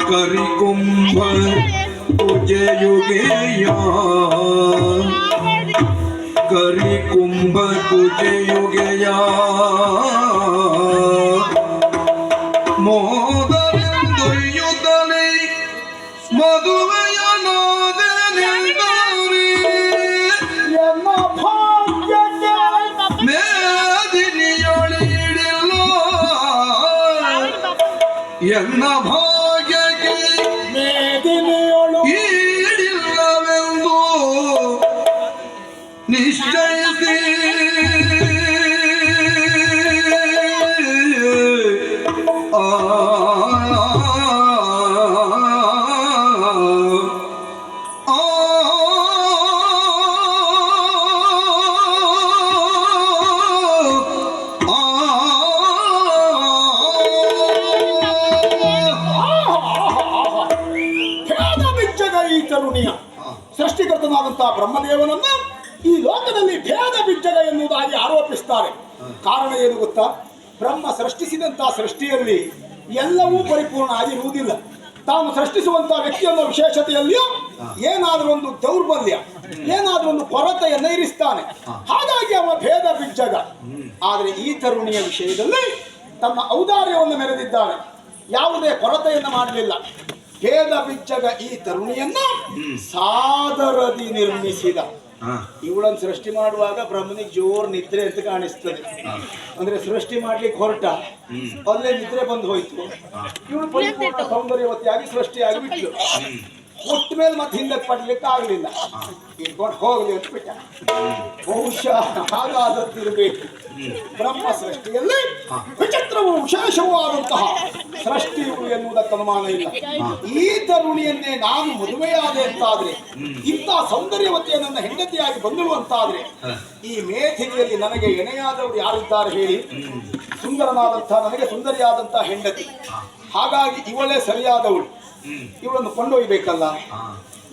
ಕರಿಕುಂಭ ಕುಜಯುಗೆಯ, ಕರಿಕುಂಭ ಕುಜಯುಗೆಯ ಮೋದರಿಂದೊಯ್ಯುತ್ತಲೇ ಮದುವೆಯ ನಾದನೆಂದಾರಿ ಮೇದಿನಿಯೊಳಿಡಿಲ್ಲ ಎನ್ನ ಭಾಗ್ಯಕ್ಕೆ ಈಡಿಲ್ಲವೆಂದು ನಿಶ್ಚಯಿಸಿ ತರುಣಿಯ ಸೃಷ್ಟಿಕರ್ತನಾದಂತಹ ಬ್ರಹ್ಮದೇವನನ್ನ ಈ ಲೋಕದಲ್ಲಿ ಭೇದ ಬಿಜ್ಜಗ ಎನ್ನುವುದಾಗಿ ಆರೋಪಿಸುತ್ತಾರೆ. ಕಾರಣ ಏನು ಗೊತ್ತಾ? ಬ್ರಹ್ಮ ಸೃಷ್ಟಿಸಿದಂತಹ ಸೃಷ್ಟಿಯಲ್ಲಿ ಎಲ್ಲವೂ ಪರಿಪೂರ್ಣ ಆಗಿರುವುದಿಲ್ಲ. ತಾನು ಸೃಷ್ಟಿಸುವಂತಹ ವ್ಯಕ್ತಿಯನ್ನ ವಿಶೇಷತೆಯಲ್ಲಿಯೂ ಏನಾದರೂ ಒಂದು ದೌರ್ಬಲ್ಯ, ಏನಾದರೂ ಒಂದು ಕೊರತೆಯನ್ನು ಇರಿಸ್ತಾನೆ. ಹಾಗಾಗಿ ಅವ ಭೇದ ಬಿಜ್ಜಗ. ಆದರೆ ಈ ತರುಣಿಯ ವಿಷಯದಲ್ಲಿ ತನ್ನ ಔದಾರ್ಯವನ್ನು ಮೆರೆದಿದ್ದಾನೆ. ಯಾವುದೇ ಕೊರತೆಯನ್ನು ಮಾಡಲಿಲ್ಲ. ಭೇದ ಬಿಚ್ಚಗ ಈ ತರುಣಿಯನ್ನ ಸಾದರದಿ ನಿರ್ಮಿಸಿದ. ಇವಳನ್ನು ಸೃಷ್ಟಿ ಮಾಡುವಾಗ ಬ್ರಹ್ಮನಿಗೆ ಜೋರ್ ನಿದ್ರೆ ಅಂತ ಕಾಣಿಸ್ತದೆ. ಅಂದ್ರೆ ಸೃಷ್ಟಿ ಮಾಡ್ಲಿಕ್ಕೆ ಹೊರಟ ಅಲ್ಲೇ ನಿದ್ರೆ ಬಂದು ಹೋಯ್ತು. ಇವಳು ಪರಿಪೂರ್ಣ ಸೌಂದರ್ಯವತಿಯಾಗಿ ಸೃಷ್ಟಿಯಾಗಿ ಬಿಟ್ಲು. ಒಟ್ಟ ಮೇಲೆ ಮತ್ತೆ ಹಿಂದಕ್ಕೆ ಪಡ್ಲಿಕ್ಕೆ ಆಗ್ಲಿಲ್ಲ. ಇಟ್ಕೊಂಡು ಹೋಗ್ಲಿ ಅಂತ ಬಿಟ್ಟ. ಬಹುಶಃ ಹಾಗಾದದ್ದಿರಬೇಕು. ಬ್ರಹ್ಮ ಸೃಷ್ಟಿಯಲ್ಲಿ ವಿಚಿತ್ರವೂ ವಿಶೇಷವೂ ಆದಂತಹ ಸೃಷ್ಟಿಯು ಎನ್ನುವುದಕ್ಕೆ ಅನುಮಾನ ಇಲ್ಲ. ಈ ತರುಣಿಯನ್ನೇ ನಾನು ಮದುವೆಯಾದೆ ಅಂತಾದ್ರೆ, ಇಂಥ ಸೌಂದರ್ಯವತಿಯ ನನ್ನ ಹೆಂಡತಿಯಾಗಿ ಬಂದಳು ಅಂತಾದ್ರೆ, ಈ ಮೇಧಿನಿಯಲ್ಲಿ ನನಗೆ ಎಣೆಯಾದವರು ಯಾರಿದ್ದಾರೆ ಹೇಳಿ? ಸುಂದರನಾದಂತಹ, ನನಗೆ ಸುಂದರಿಯಾದಂತಹ ಹೆಂಡತಿ. ಹಾಗಾಗಿ ಇವಳೇ ಸರಿಯಾದವಳು. ಇವಳನ್ನು ಕೊಂಡೊಯ್ಯಬೇಕಲ್ಲ.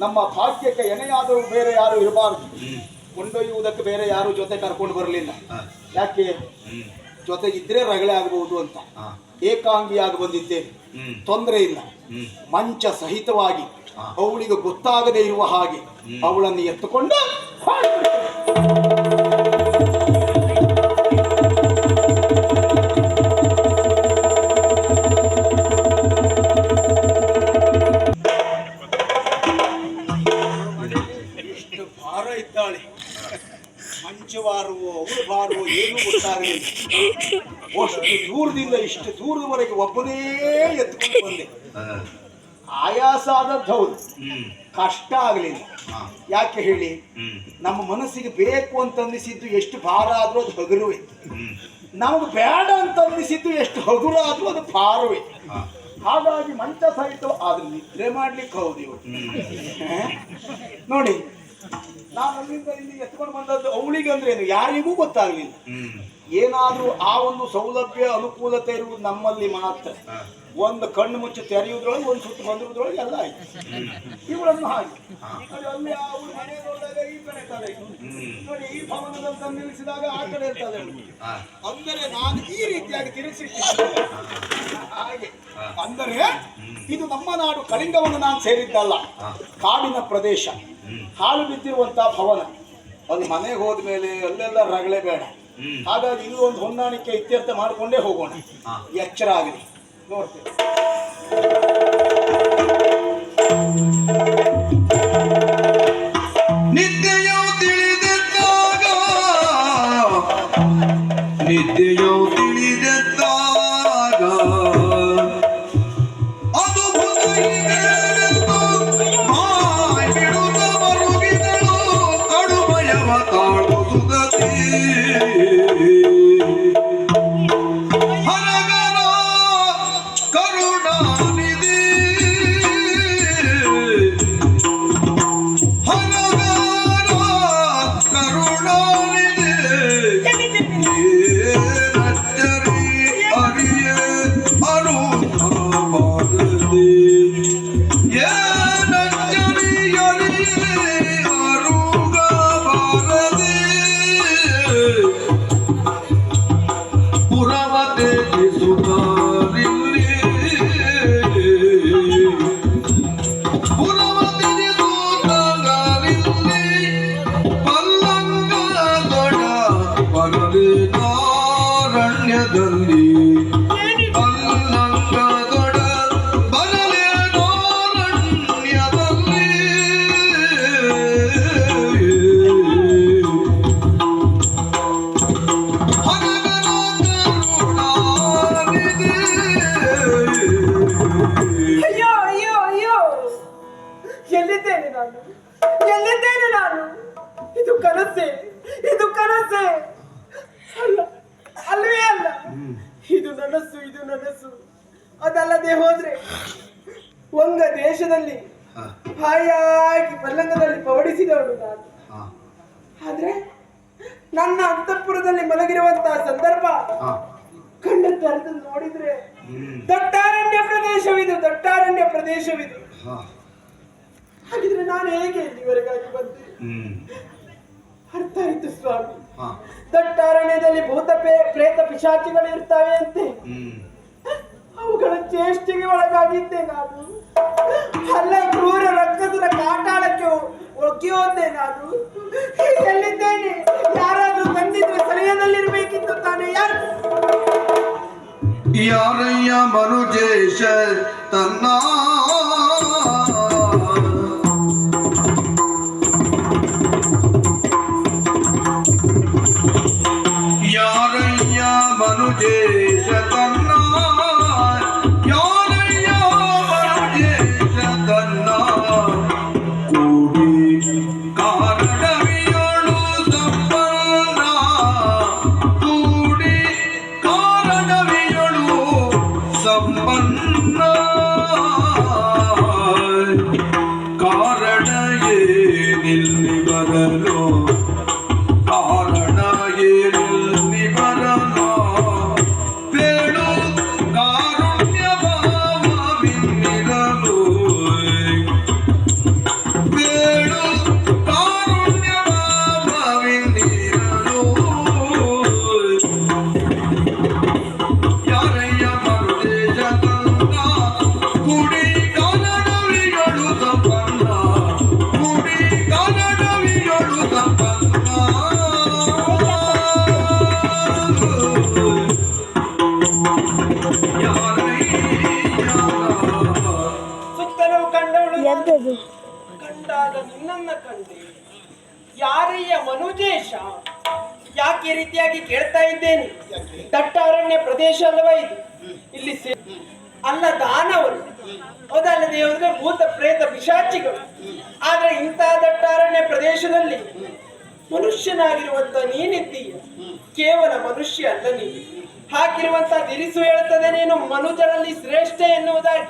ನಮ್ಮ ಭಾಗ್ಯಕ್ಕೆ ಎಣೆಯಾದವರು ಬೇರೆ ಯಾರು ಇರಬಾರದು. ಕೊಂಡೊಯ್ಯುವುದಕ್ಕೆ ಬೇರೆ ಯಾರು ಜೊತೆ ಕರ್ಕೊಂಡು ಬರಲಿಲ್ಲ. ಯಾಕೆ? ಜೊತೆಗಿದ್ರೆ ರಗಳೆ ಆಗಬಹುದು ಅಂತ ಏಕಾಂಗಿಯಾಗಿ ಬಂದಿದ್ದೇನೆ. ತೊಂದರೆ ಇಲ್ಲ. ಮಂಚ ಸಹಿತವಾಗಿ ಅವಳಿಗೆ ಗೊತ್ತಾಗದೇ ಇರುವ ಹಾಗೆ ಅವಳನ್ನು ಎತ್ತುಕೊಂಡು ಎಷ್ಟು ಭಾರ ಇದ್ದಾಳೆ. ಮಂಚವಾರುವೋ ಅವಳು ಬಾರುವೋ ಏನೂ ಗೊತ್ತಾಗಲಿಲ್ಲ. ಅಷ್ಟು ದೂರದಿಂದ ಇಷ್ಟು ದೂರದವರೆಗೆ ಒಬ್ಬನೇ ಎತ್ಕೊಂಡು ಬಂದೆ. ಆಯಾಸ ಆದದ್ದು ಹೌದು, ಕಷ್ಟ ಆಗಲಿಲ್ಲ. ಯಾಕೆ ಹೇಳಿ? ನಮ್ಮ ಮನಸ್ಸಿಗೆ ಬೇಕು ಅಂತ ಅನ್ನಿಸಿದ್ದು ಎಷ್ಟು ಭಾರ ಆದ್ರೂ ಅದು ಹಗುರವೇ. ನಮಗೆ ಬೇಡ ಅಂತ ಅನ್ನಿಸಿದ್ದು ಎಷ್ಟು ಹಗುರ ಆದ್ರೂ ಅದು ಭಾರವೇ. ಹಾಗಾಗಿ ಮಂಚ ಸಹಿತ ಆದ್ರೆ ನಿದ್ರೆ ಮಾಡ್ಲಿಕ್ಕೆ ಹೌದು ಇವರು. ನೋಡಿ ನಾನು ಅಲ್ಲಿಂದ ಇಲ್ಲಿ ಎತ್ಕೊಂಡು ಬಂದದ್ದು ಅವಳಿಗೆ ಅಂದ್ರೆ ಏನು ಯಾರಿಗೂ ಗೊತ್ತಾಗ್ಲಿಲ್ಲ. ಏನಾದ್ರೂ ಆ ಒಂದು ಸೌಲಭ್ಯ ಅನುಕೂಲತೆ ಇರುವುದು ನಮ್ಮಲ್ಲಿ ಮಾತ್ರ. ಒಂದು ಕಣ್ಣು ಮುಚ್ಚಿ ತೆರೆಯುವುದ್ರೊಳಗೆ ಒಂದು ಸುತ್ತು ಬಂದಿರುವುದ್ರೊಳಗೆ ಎಲ್ಲ ಆಯ್ತು. ಇವಳನ್ನು ಹಾಗೆ ನೋಡಿ, ಅಲ್ಲಿ ಅವಳು ಮನೆ ನೋಡಿದಾಗ ಈ ಕಡೆ ಇರ್ತಾಳೆ, ನೋಡಿ ಈ ಭವನದಲ್ಲಿ ತಂದು ನಿಲ್ಲಿಸಿದಾಗ ಆ ಕಡೆ ಇರ್ತಾಳೆ. ಅಂದರೆ ನಾನು ಈ ರೀತಿಯಾಗಿ ತಿರುಗಿಸಿಟ್ಟಿದ್ದೇನೆ. ಹಾಗೆ ಅಂದರೆ ಇದು ನಮ್ಮ ನಾಡು ಕಳಿಂಗವನ್ನು ನಾನು ಸೇರಿದ್ದಲ್ಲ, ಕಾಡಿನ ಪ್ರದೇಶ, ಹಾಳು ಬಿದ್ದಿರುವಂತಹ ಭವನ. ಅದು ಮನೆಗೆ ಹೋದ ಮೇಲೆ ಅಲ್ಲೆಲ್ಲ ರಗಳೆ ಬೇಡ. ಹಾಗಾಗಿ ಇದು ಒಂದು ಹೊಂದಾಣಿಕೆ ಇತ್ಯರ್ಥ ಮಾಡಿಕೊಂಡೇ ಹೋಗೋಣ. ಎಚ್ಚರ ಆಗಲಿ, ನೋಡ್ತೇವೆ. ನಿತ್ಯಯೋ ತಿಳಿದೆದ್ದಾಗ ನಿತ್ಯಯೋ ತಿಳಿದೆದ್ದಾಗ ಅದು ಬಿಡುತ್ತ ಮರುಗಿದಳು ಕಡುಮಯವ ತಾಳುವುದತಿ ಹರಗನ ಕರುಣಾನಿಧಿ ಹರಗನ ಕರುಣಾನಿಧಿ ರಚ್ಚರಿ ಅರಿಯ ಅರುಣ ಬಾರದಿ ಏನಚ್ಚರಿ ಅರಿಯ ಅರುಗ ಬಾರದಿ ಪುರವತೆ ಸುಧಾರಿಲ್ಲಿ ಪುರವತೆ ಸುಧಾರಿಲ್ಲಿ ಪಲ್ಲಂಗದೊಡ ಬರಲಿ ನಾರಣ್ಯದಲ್ಲಿ ಪಲ್ಲಂಗದೊಡ ಬರಲಿ ನಾರಣ್ಯದಲ್ಲಿ ಅಯ್ಯೋ ಅಯ್ಯೋ ಅಯ್ಯೋ, ಎಲ್ಲಿದ್ದೇನೆ ನಾನು, ಎಲ್ಲಿದ್ದೇನೆ ನಾನು? ಇದು ಕನಸೆ, ಇದು ಕನಸೆ ಅಲ್ಲ, ಅಲ್ವೇ ಅಲ್ಲ. ಇದು ನನಸು, ಇದು ನನಸು. ಅದಲ್ಲದೆ ಹೋದ್ರೆ ವಂಗ ದೇಶದಲ್ಲಿ ಹಾಯಾಗಿ ಪಲ್ಲಂಗದಲ್ಲಿ ಪವಡಿಸಿದವಳು ನಾನು. ಆದ್ರೆ ನನ್ನ ಅಂತಃಪುರದಲ್ಲಿ ಮಲಗಿರುವಂತಹ ಸಂದರ್ಭ ಕಣ್ಣ ತೆರೆದು ನೋಡಿದ್ರೆ ದಟ್ಟಾರಣ್ಯ ಪ್ರದೇಶವಿದು, ದಟ್ಟಾರಣ್ಯ ಪ್ರದೇಶವಿದು. ಹಾಗಿದ್ರೆ ನಾನು ಹೇಗೆ ಇಲ್ಲಿವರೆಗಾಗಿ ಬಂದೆ? ಅರ್ಥ ಆಯ್ತು ಸ್ವಾಮಿ. ದಟ್ಟಾರಣ್ಯದಲ್ಲಿ ಭೂತ ಪ್ರೇತ ಪಿಶಾಚಿಗಳು ಇರ್ತವೆ ಅಂತೆ, ಅವುಗಳ ಚೇಷ್ಟೆಗೆ ಒಳಗಾಗಿದ್ದೆ ನಾನು. ಅಲ್ಲ ಕ್ರೂರ ರಕ್ಕಸರ ಕಾಟಾಳಕ್ಕೆ ಒಗ್ಗಿ ಹೋದೆ ನಾನು. ಎಲ್ಲಿದ್ದೇನೆ? ಯಾರಾದ್ರೂ ತಂದಿದ್ರೆ ಸರಿಯದಲ್ಲಿರ್ಬೇಕಿತ್ತು ತಾನೆ. ಯಾರಯ್ಯ ಮನುಜೇಶ ತನ್ನ ಯಾರಯ್ಯ ಮನುಜೇಶ ತನ್ನ ಯಾರಯ್ಯ ಮನುಜೇಶ ತನ್ನ ಕೂಡಿ ಕಾರಣವಿಯೋಳು ಸಂಪನ್ನ ಕೂಡಿ ಕಾರಣವಿಯೋಳು ಸಂಪನ್ನ ಕಾರಣ ಏನಿಲ್ಲಿ ಬರಲು ಕಾರಣ ಏನಿಲ್ಲಿ ಬರಲು ಬೇಡು ಕಾರುಣ್ಯ ಭಾವವಿನ್ನಿರಲು ಬೇಡು ಕಾರುಣ್ಯ ಭಾವವಿನ್ನಿರಲು ಯಾರಯ್ಯ ಮರುದೇಶ ತಂದ ಕುಡಿ ಕಾನಡವಿಗಳು ಸಂಪನ್ನ ಕುಡಿ ಕಾನಡವಿಗಳು ಸಂಪನ್ನ ಸುತ್ತಲೂ ಕಂಡವಳು ಎಂತದು? ಕಂಡಾಗ ನಿನ್ನನ್ನ ಕಂಡೆ. ಯಾರಯ್ಯ ಮನುಜೇಶ? ಯಾಕೆ ಈ ರೀತಿಯಾಗಿ ಕೇಳ್ತಾ ಇದ್ದೇನೆ? ದಟ್ಟಾರಣ್ಯ ಪ್ರದೇಶ ಅಲ್ವಾ ಇದು? ಇಲ್ಲಿ ಅಲ್ಲ ದಾನವರು, ಹೌದಲ್ಲದೆ ಹೋದ್ರೆ ಭೂತ ಪ್ರೇತ ಪಿಶಾಚಿಗಳು. ಆದ್ರೆ ಇಂತಹ ದಟ್ಟಾರಣ್ಯ ಪ್ರದೇಶದಲ್ಲಿ ಮನುಷ್ಯನಾಗಿರುವಂತ ನೀನಿದ್ದೀಯ. ಕೇವಲ ಮನುಷ್ಯ ಅಲ್ಲ ನೀನು, ಹಾಕಿರುವಂತ ದಿರಿಸು ಹೇಳ್ತದೆ ನೀನು ಮನುಜರಲ್ಲಿ ಶ್ರೇಷ್ಠ ಎನ್ನುವುದಾಗಿ.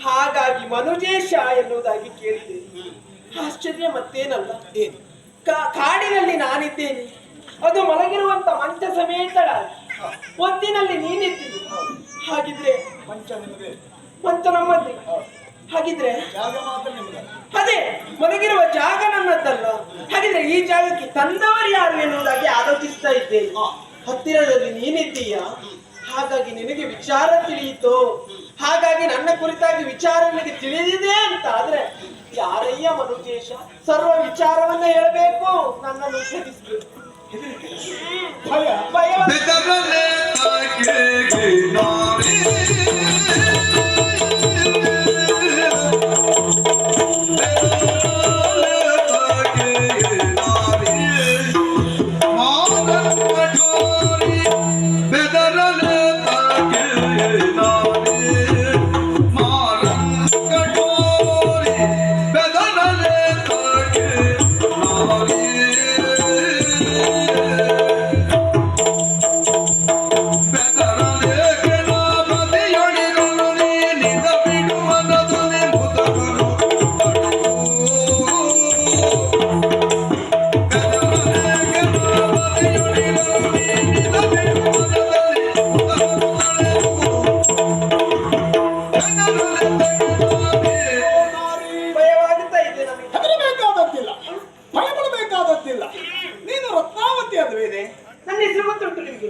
ಹಾಗಾಗಿ ಮನುಜೇಶ ಎನ್ನುವುದಾಗಿ ಕೇಳಿದೆ. ಆಶ್ಚರ್ಯ ಮತ್ತೇನಲ್ಲ, ಕಾಡಿನಲ್ಲಿ ನಾನಿದ್ದೇನೆ, ಅದು ಮಲಗಿರುವಂತ ಮಂಚ ಸಮೇತಳಾಗಿ ಒತ್ತಿನಲ್ಲಿ ನೀನಿದ್ದೀನಿ. ಹಾಗಿದ್ರೆ ಮಂಚ ನಮ್ಮದ್ದೆ. ಹಾಗಿದ್ರೆ ಅದೇ ಮಲಗಿರುವ ಜಾಗ ನನ್ನದ್ದಲ್ಲ. ಹಾಗಿದ್ರೆ ಈ ಜಾಗಕ್ಕೆ ತಂದವರು ಯಾರು ಎನ್ನುವುದಾಗಿ ಆಲೋಚಿಸ್ತಾ ಇದ್ದೇನೆ. ಹತ್ತಿರದಲ್ಲಿ ನೀನಿದ್ದೀಯ, ಹಾಗಾಗಿ ನಿನಗೆ ವಿಚಾರ ತಿಳಿಯಿತು. ಹಾಗಾಗಿ ನನ್ನ ಕುರಿತಾಗಿ ವಿಚಾರ ನಿನಗೆ ತಿಳಿದಿದೆ ಅಂತ ಆದ್ರೆ ಯಾರಯ್ಯ ಮನುಜೇಶ ಸರ್ವ ವಿಚಾರವನ್ನ ಹೇಳಬೇಕು, ನನ್ನನ್ನು ಉಪಯೋಗಿಸಬೇಕು. ಭಯ ಬೆದರಲೆ ತಾಕೆಗೆ ನಾರಿ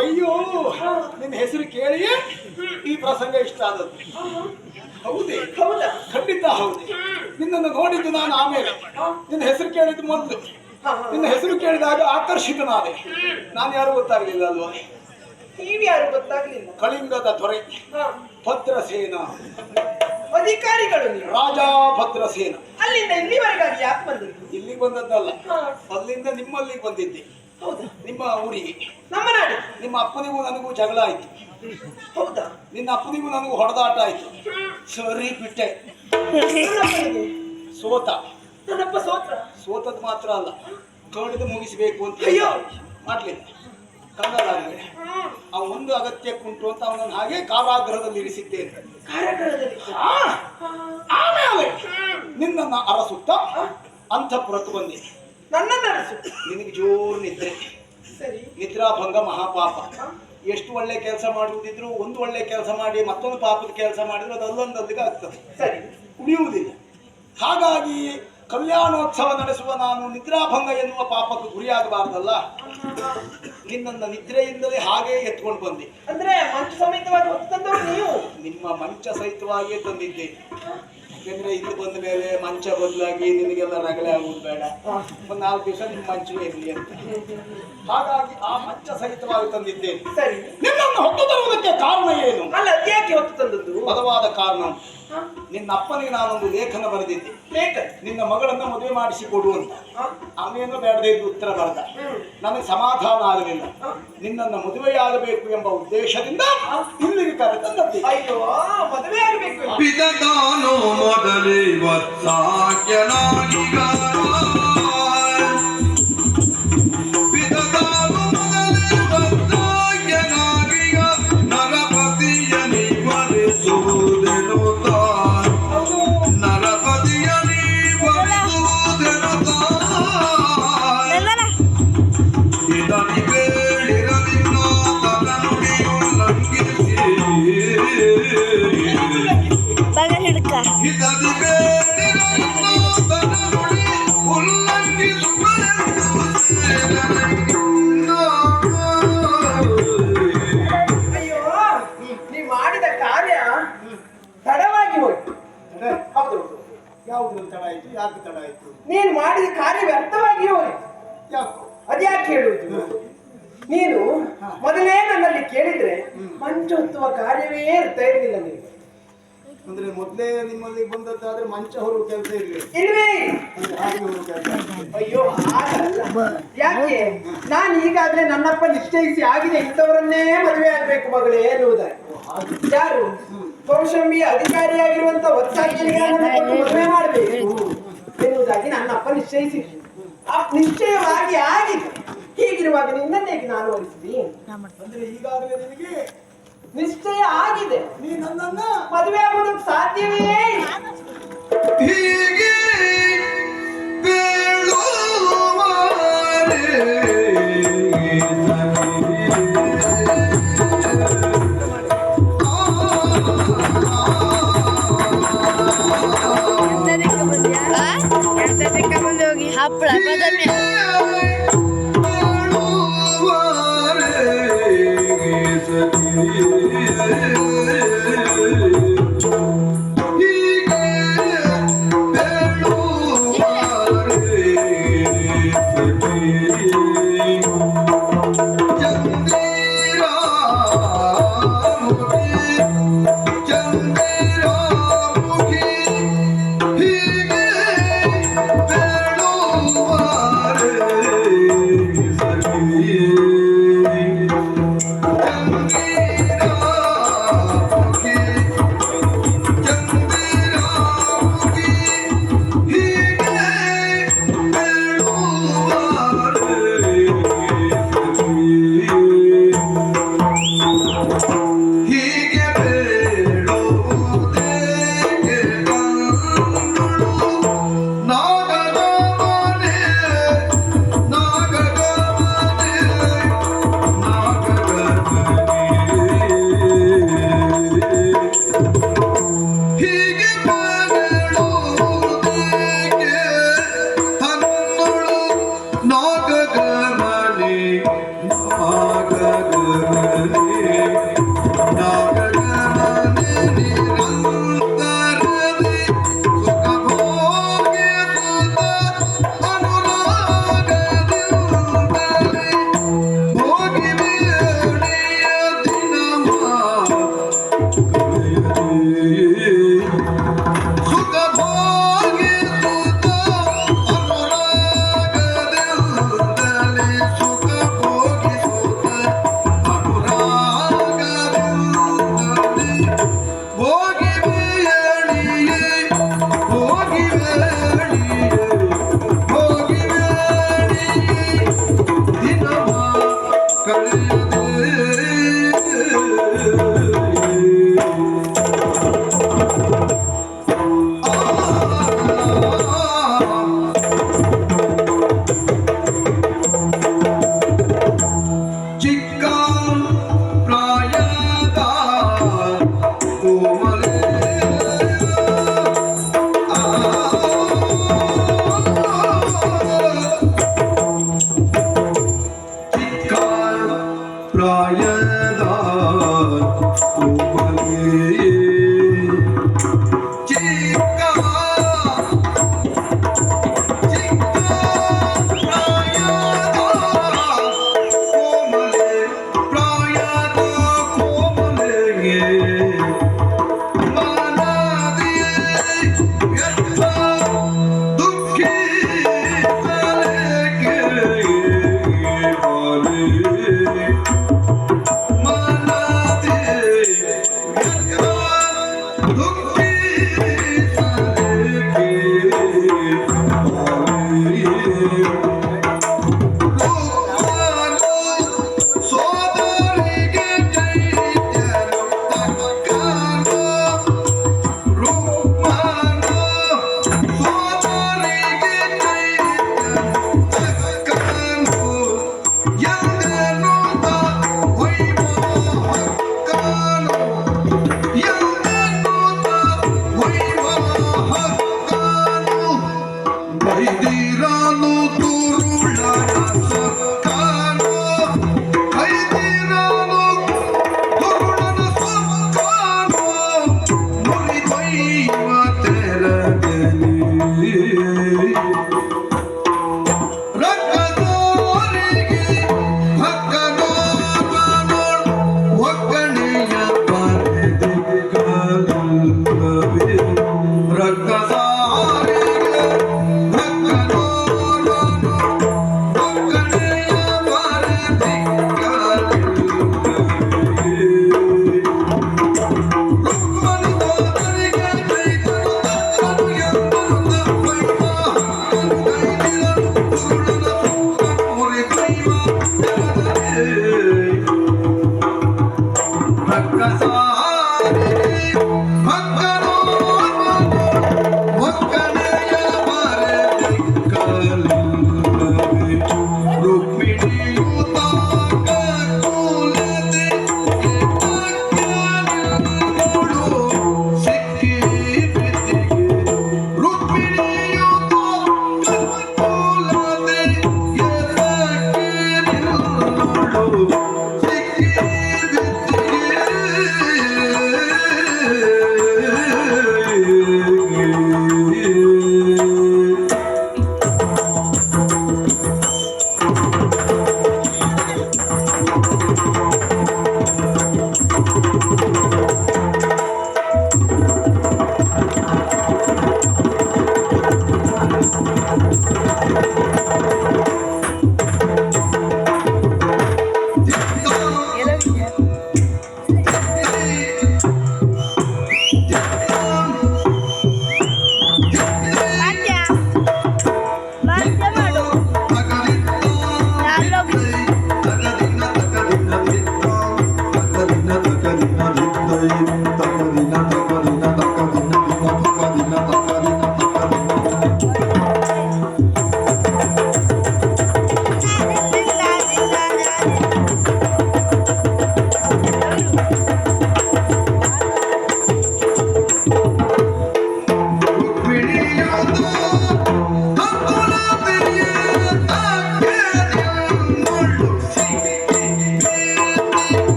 ಅಯ್ಯೋ, ನಿನ್ನ ಹೆಸರು ಕೇಳಿಯೇ ಈ ಪ್ರಸಂಗ ಇಷ್ಟ ಆದದ್ದು. ಹೌದೇ? ಹೌದಾ? ಖಂಡಿತ ಹೌದೇ. ನಿನ್ನನ್ನು ನೋಡಿದ್ದು ನಾನು ಆಮೇಲೆ, ನಿನ್ನ ಹೆಸರು ಕೇಳಿದ್ದು ಮೊದಲು. ನಿನ್ನ ಹೆಸರು ಕೇಳಿದಾಗ ಆಕರ್ಷಿತನಾದೆ. ನಾನು ಯಾರು ಗೊತ್ತಾಗ್ಲಿಲ್ಲ ಅಲ್ವಾ? ನೀವ್ಯಾರು ಗೊತ್ತಾಗ್ಲಿಲ್ಲ? ಕಳಿಂಗದ ದೊರೆ ಭದ್ರಸೇನ, ಅಧಿಕಾರಿಗಳು ನೀವು. ರಾಜ ಭದ್ರಸೇನ. ಅಲ್ಲಿಂದ ಇಲ್ಲಿವರೆಗಾಗಿ ಯಾಕೆ ಬಂದಿದ್ದು? ಇಲ್ಲಿಗೆ ಬಂದದ್ದಲ್ಲ, ಅಲ್ಲಿಂದ ನಿಮ್ಮಲ್ಲಿಗೆ ಬಂದಿದ್ದೆ. ಹೌದಾ? ನಿಮ್ಮ ಊರಿಗೆ, ನಮ್ಮ ನಾಡಿ. ನಿಮ್ಮ ಅಪ್ಪನಿಗೂ ನನಗೂ ಜಗಳ ಆಯ್ತು. ಹೌದಾ? ನಿನ್ನ ಅಪ್ಪನಿಗೂ ನನಗೂ ಹೊಡೆದಾಟ ಆಯ್ತು. ಸರಿ ಬಿಟ್ಟೆ. ನನ್ನಪ್ಪನಿಗೆ? ಸೋತ. ನನ್ನಪ್ಪ ಸೋತ್ರ? ಸೋತದ್ ಮಾತ್ರ ಅಲ್ಲ, ಕಡಿದು ಮುಗಿಸಬೇಕು ಅಂತ ಅಯ್ಯೋ ಮಾಡ್ಲಿಲ್ಲ. ಕಂಗಾಲಾಗಬೇಡ. ಆ ಒಂದು ಅಗತ್ಯಕ್කුಂಟು ಅಂತ ಅವನನ್ನು ಹಾಗೆ ಕಾರಾಗೃಹದಲ್ಲಿ ಇರಿಸಿದ್ದೇನೆ. ಕಾರಾಗೃಹದಲ್ಲಿ? ಆಮೇಲೆ ನಿನ್ನನ್ನ ಅರಸುತ್ತ ಅಂತಃಪುರಕ್ಕೆ ಬಂದೆ. ನನ್ನನ್ನು ಅರಸು? ನಿನಗೆ ಜೋರು ನಿದ್ರೆ. ಸರಿ. ನಿದ್ರಾಭಂಗ ಮಹಾಪಾಪ. ಎಷ್ಟು ಒಳ್ಳೆ ಕೆಲಸ ಮಾಡುವುದಿದ್ರು ಒಂದು ಒಳ್ಳೆ ಕೆಲಸ ಮಾಡಿ ಮತ್ತೊಂದು ಪಾಪದ ಕೆಲಸ ಮಾಡಿದ್ರೆ ಅದು ಅಲ್ಲೊಂದಲ್ಲಿಗೆ ಆಗ್ತದೆ. ಸರಿ. ಉಳಿಯುವುದಿಲ್ಲ. ಹಾಗಾಗಿ ಕಲ್ಯಾಣೋತ್ಸವ ನಡೆಸುವ ನಾನು ನಿದ್ರಾಭಂಗ ಎನ್ನುವ ಪಾಪಕ್ಕೆ ಗುರಿಯಾಗಬಾರ್ದಲ್ಲ. ನಿನ್ನನ್ನ ನಿದ್ರೆಯಿಂದಲೇ ಹಾಗೆ ಎತ್ಕೊಂಡು ಬಂದೆ. ಅಂದ್ರೆ ಮಂಚ ಸಮೇತವಾಗಿ ಹೊತ್ತು ತಂದವರು ನೀವು? ನಿಮ್ಮ ಮಂಚ ಸಹಿತವಾಗಿಯೇ ತಂದಿದ್ದೆ. ಯಾಕೆಂದ್ರೆ ಇಲ್ಲಿ ಬಂದ ಮೇಲೆ ಮಂಚ ಬದಲಾಗಿ ನಿನಗೆಲ್ಲ ರಗಳೆ ಆಗುವುದು ಬೇಡ. ಒಂದು 4 ದಿವಸ ನಿಮ್ಮ ಮಂಚವೇ ಇರಲಿ ಅಂತ. ಹಾಗಾಗಿ ಆ ಮಂಚ ಸಹಿತವಾಗಿ ತಂದಿದ್ದೇನೆ. ಸರಿ. ನಿನ್ನನ್ನು ಹೊತ್ತು ತರುವುದಕ್ಕೆ ಕಾರಣ ಏನು? ಅಲ್ಲ, ಅದ್ಯಾಕೆ ಹೊತ್ತು ತಂದದ್ದು? ಬಲವಾದ ಕಾರಣ. ನಿನ್ನ ಅಪ್ಪನಿಗೆ ನಾನೊಂದು ಲೇಖನ ಬರೆದಿದ್ದೆ. ಲೇಖನ? ನಿನ್ನ ಮಗಳನ್ನ ಮದುವೆ ಮಾಡಿಸಿ ಕೊಡು ಅಂತ. ಅವನೇನು ಬೇಡದೇ ಇದ್ದು ಉತ್ತರ ಬರೆದ. ನನಗೆ ಸಮಾಧಾನ ಆಗಲಿಲ್ಲ. ನಿನ್ನನ್ನು ಮದುವೆಯಾಗಬೇಕು ಎಂಬ ಉದ್ದೇಶದಿಂದ ಇಲ್ಲಿಗೆ ಕರೆತಂದದ್ದೆ. ಅಯ್ಯೋ, ಮದುವೆ ಆಗಬೇಕು. ಬಿದದಾನು ಮೊದಲೇ ವತ್ಸಾಕ್ಯನಾಗಿಗ ಬಿದದಾನು ಮೊದಲೇ ವತ್ಸಾಕ್ಯನಾಗಿಗ ನರಪತಿಯ ನಿವರಿಸುವುದೆನು ನರಪತಿಯ ನಿವರಿಸುವುದೆನು ಇದನಿ ಬೇಡಿರಲಿನ ತನ್ನ ನುಡಿಯು ಲಂಘಿಸಿ ಇದನಿ ಬೇಡಿರಲಿನ ತನ್ನ ನುಡಿ ಅಯ್ಯೋ, ನೀ ಮಾಡಿದ ಕಾರ್ಯ ತಡವಾಗಿ ಹೋಯ್ತು. ಹೌದು. ಯಾವುದು ತಡ ಆಯ್ತು? ಯಾಕೆ ತಡ ಆಯ್ತು? ನೀನು ಮಾಡಿದ ಕಾರ್ಯ ವ್ಯರ್ಥವಾಗಿ ಹೋಯ್ತು. ಯಾಕೋ? ಅದ್ಯಾಕೆ ಹೇಳುವುದು? ನೀನು ಮೊದಲೇ ನನ್ನಲ್ಲಿ ಕೇಳಿದ್ರೆ ಮಂಚ ಹೊತ್ತುವ ಕಾರ್ಯವೇ ಇರ್ತಾ ಇರಲಿಲ್ಲ. ನೀನು ಅಂದ್ರೆ ಮೊದಲೇ ನಿಮ್ಮಲ್ಲಿ ಬಂದದ್ದಾದ್ರೆ ಮಂಚ ಹೊರುವ ಕೆಲಸ ಇರಲಿಲ್ಲ. ಇಲ್ವೇ? ಹಾಗೆ ಹೊರುವ ಕೆಲಸ. ಅಯ್ಯೋ, ಹಾಗಲ್ಲ. ಯಾಕೆ? ನಾನು ಈಗಾಗಲೇ ನನ್ನಪ್ಪ ನಿಶ್ಚಯಿಸಿ ಆಗಿದೆ, ಇಂಥವರನ್ನೇ ಮದುವೆ ಆಗ್ಬೇಕು ಮಗಳೇ ಎನ್ನುವುದಾಗಿ. ಯಾರು? ಕೌಶಂಬಿಯ ಅಧಿಕಾರಿಯಾಗಿರುವಂತ ಮದುವೆ ಮಾಡಬೇಕು ಎನ್ನುವುದಾಗಿ ನನ್ನಪ್ಪ ನಿಶ್ಚಯಿಸಿ. ಆ ನಿಶ್ಚಯವಾಗಿ ಆಗಿದೆ. ಹೀಗಿರುವಾಗ ನಿನ್ನನ್ನೇಗೆ ನಾನು ವಹಿಸಿದಿ? ಅಂದ್ರೆ ಈಗಾಗಲೇ ನಿನಗೆ ನಿಶ್ಚಯ ಆಗಿದೆ. ನೀ ನನ್ನನ್ನ ಮದುವೆ ಆಗುವುದಕ್ಕೆ ಸಾಧ್ಯವೇ ಇಲ್ಲ. ಹೀಗೆ ಬೀಳುವರೆ ಹಪ್ಪಳ ಬದನೆ Bye.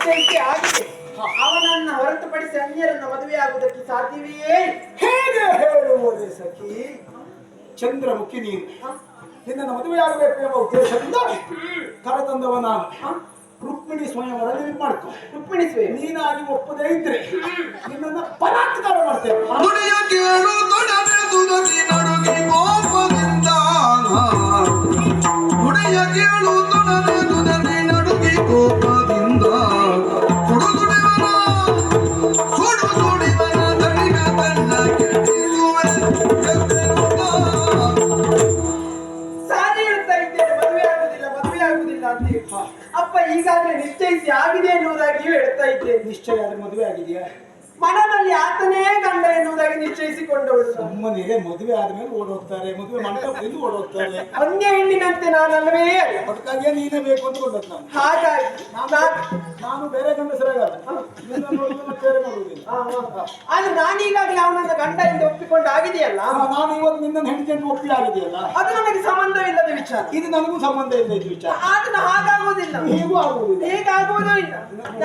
ನಿಶ್ಚಯಿಸಿ ಆಗಿದೆ. ಅವನನ್ನ ಹೊರತುಪಡಿಸಿ ಅನ್ಯರನ್ನ ಮದುವೆ ಆಗುವುದಕ್ಕೆ ಸಾಧ್ಯವೇ? ಹೇಗೆ ಹೇಳುವುದೇ ಸಖಿ? ಚಂದ್ರಮುಖಿ ನೀನು ನಿನ್ನನ್ನು ಮದುವೆಯಾಗಬೇಕು ಎಂಬ ಉದ್ದೇಶದಿಂದ ಕರೆತಂದವ ನಾನು. ರುಕ್ಮಿಣಿ ಸ್ವಯಂವರ ನೀನು ಮಾಡ್ಕೊ. ರುಕ್ಮಿಣಿ ಸ್ವಯಂ ನೀನಾಗಿ ಒಪ್ಪದೇ ಇದ್ರೆ ನಿನ್ನನ್ನ ಬಲಾತ್ಕಾರ ಮಾಡ್ತೇವೆ. ನುಡಿಯ ಕೇಳು ತೊಡನೆ ದುದತಿ ನಡುಗಿ ಕೋಪದಿಂದ ನುಡಿಯ ಕೇಳು ತೊಡನೆ ದುದತಿ ನಡುಗಿ ಕೋಪದಿಂದ ಸುಡುಸುಡಿವನ ಸುಡುಸುಡಿವನ ದಣಿಗ ತನ್ನ ಕೆಡಿಸುವೆ ಸಾರಿ ಹೇಳ್ತಾ ಇದ್ದೇನೆ, ಮದುವೆ ಆಗುದಿಲ್ಲ ಮದುವೆ ಆಗುದಿಲ್ಲ ಅಂತ ಹೇಳಿ. ಅಪ್ಪ ಈಗಾಗಲೇ ನಿಶ್ಚಯಿಸಿ ಆಗಿದೆ ಎನ್ನುವುದಾಗಿಯೂ ಹೇಳ್ತಾ ಇದ್ದೇನೆ. ನಿಶ್ಚಯ ಆದ್ರೆ ಮದುವೆ ಆಗಿದೆಯಾ? ಮನದಲ್ಲಿ ಆತನೇ ಗಂಡ ಎನ್ನುವುದಾಗಿ ನಿಶ್ಚಯಿಸಿಕೊಂಡವಳು. ಸುಮ್ಮನೆ ಮದುವೆ ಆದ್ಮೇಲೆ ಓಡೋಗ್ತಾರೆ, ಮದುವೆ ಮಂಟಪದಿಂದ ಓಡೋಗ್ತಾರೆ. ಅನ್ಯ ಹೆಣ್ಣಿನಂತೆ ನಾನಲ್ವೇ ಅಲ್ಲ. ಅದಕ್ಕಾಗಿಯೇ ನೀನೇ ಬೇಕು ಅಂತ ಕೊಂಡದ್ದು ನಾನು. ಹಾಗಾಗಿ ನಾನು ಬೇರೆ ಗಂಡಸರಾಗಲ್ಲ, ನಿನ್ನ ನೋಡುದು ಮತ್ತೆ ಬೇರೆ ನೋಡುವುದಿಲ್ಲ. ಆದ್ರೆ ನಾನೀಗಾಗಲೇ ಅವನನ್ನ ಗಂಡ ಎಂದು ಒಪ್ಪಿಕೊಂಡು ಆಗಿದೆಯಲ್ಲ, ನಾನು ಇವತ್ತು ನಿನ್ನ ಹೆಂಡತಿಯನ್ನು ಒಪ್ಪಿ ಆಗಿದೆಯಲ್ಲ, ಅದು ನನಗೆ ಸಂಬಂಧವಿಲ್ಲದ ವಿಚಾರ. ಇದು ನನಗೂ ಸಂಬಂಧ ಇಲ್ಲ ಇದು ವಿಚಾರ. ಆದ್ರೆ ಹಾಗಾಗುವುದಿಲ್ಲ, ಹೀಗೂ ಆಗುವುದಿಲ್ಲ, ಹೇಗಾಗುವುದೂ ಇಲ್ಲ.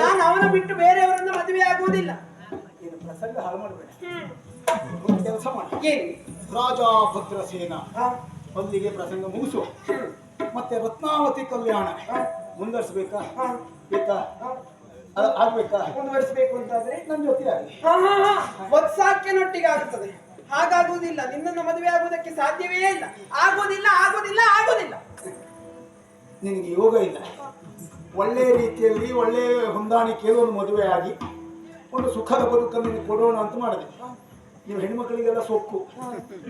ನಾನು ಅವನ ಬಿಟ್ಟು ಬೇರೆಯವರನ್ನ ಮದುವೆ ಆಗುವುದಿಲ್ಲ. ಇದು ಪ್ರಸಂಗ ಹಾಳು ಮಾಡಬೇಡ. ಕೆಲಸ ಮಾಡಿ, ಏನು ರಾಜ ಭದ್ರಸೇನ ಅಲ್ಲಿಗೆ ಪ್ರಸಂಗ ಮುಗಿಸು. ಮತ್ತೆ ರತ್ನಾವತಿ ಕಲ್ಯಾಣ ಮುಂದುವರಿಸಬೇಕಾ? ಬೇಕಾ? ಆಗ್ಬೇಕಾ? ಮುಂದುವರಿಸಬೇಕು ಅಂತಾದ್ರೆ ನನ್ನ ಜೊತೆ ಆಗಿ ವತ್ಸಾಕ್ಯನೊಟ್ಟಿಗೆ ಆಗುತ್ತದೆ. ಹಾಗಾಗುವುದಿಲ್ಲ, ನಿನ್ನನ್ನು ಮದುವೆ ಆಗುವುದಕ್ಕೆ ಸಾಧ್ಯವೇ ಇಲ್ಲ. ಆಗುವುದಿಲ್ಲ ಆಗುವುದಿಲ್ಲ ಆಗುವುದಿಲ್ಲ. ನಿನಗೆ ಯೋಗ ಇಲ್ಲ. ಒಳ್ಳೆಯ ರೀತಿಯಲ್ಲಿ ಒಳ್ಳೆಯ ಹೊಂದಾಣಿಕೆಯಲ್ಲಿ ಒಂದು ಮದುವೆ ಆಗಿ ಒಂದು ಸುಖದ ಬದುಕನ್ನು ಕೊಡೋಣ ಅಂತ ಮಾಡಿದೆ. ನೀವು ಹೆಣ್ಮಕ್ಳಿಗೆಲ್ಲ ಸೊಕ್ಕು,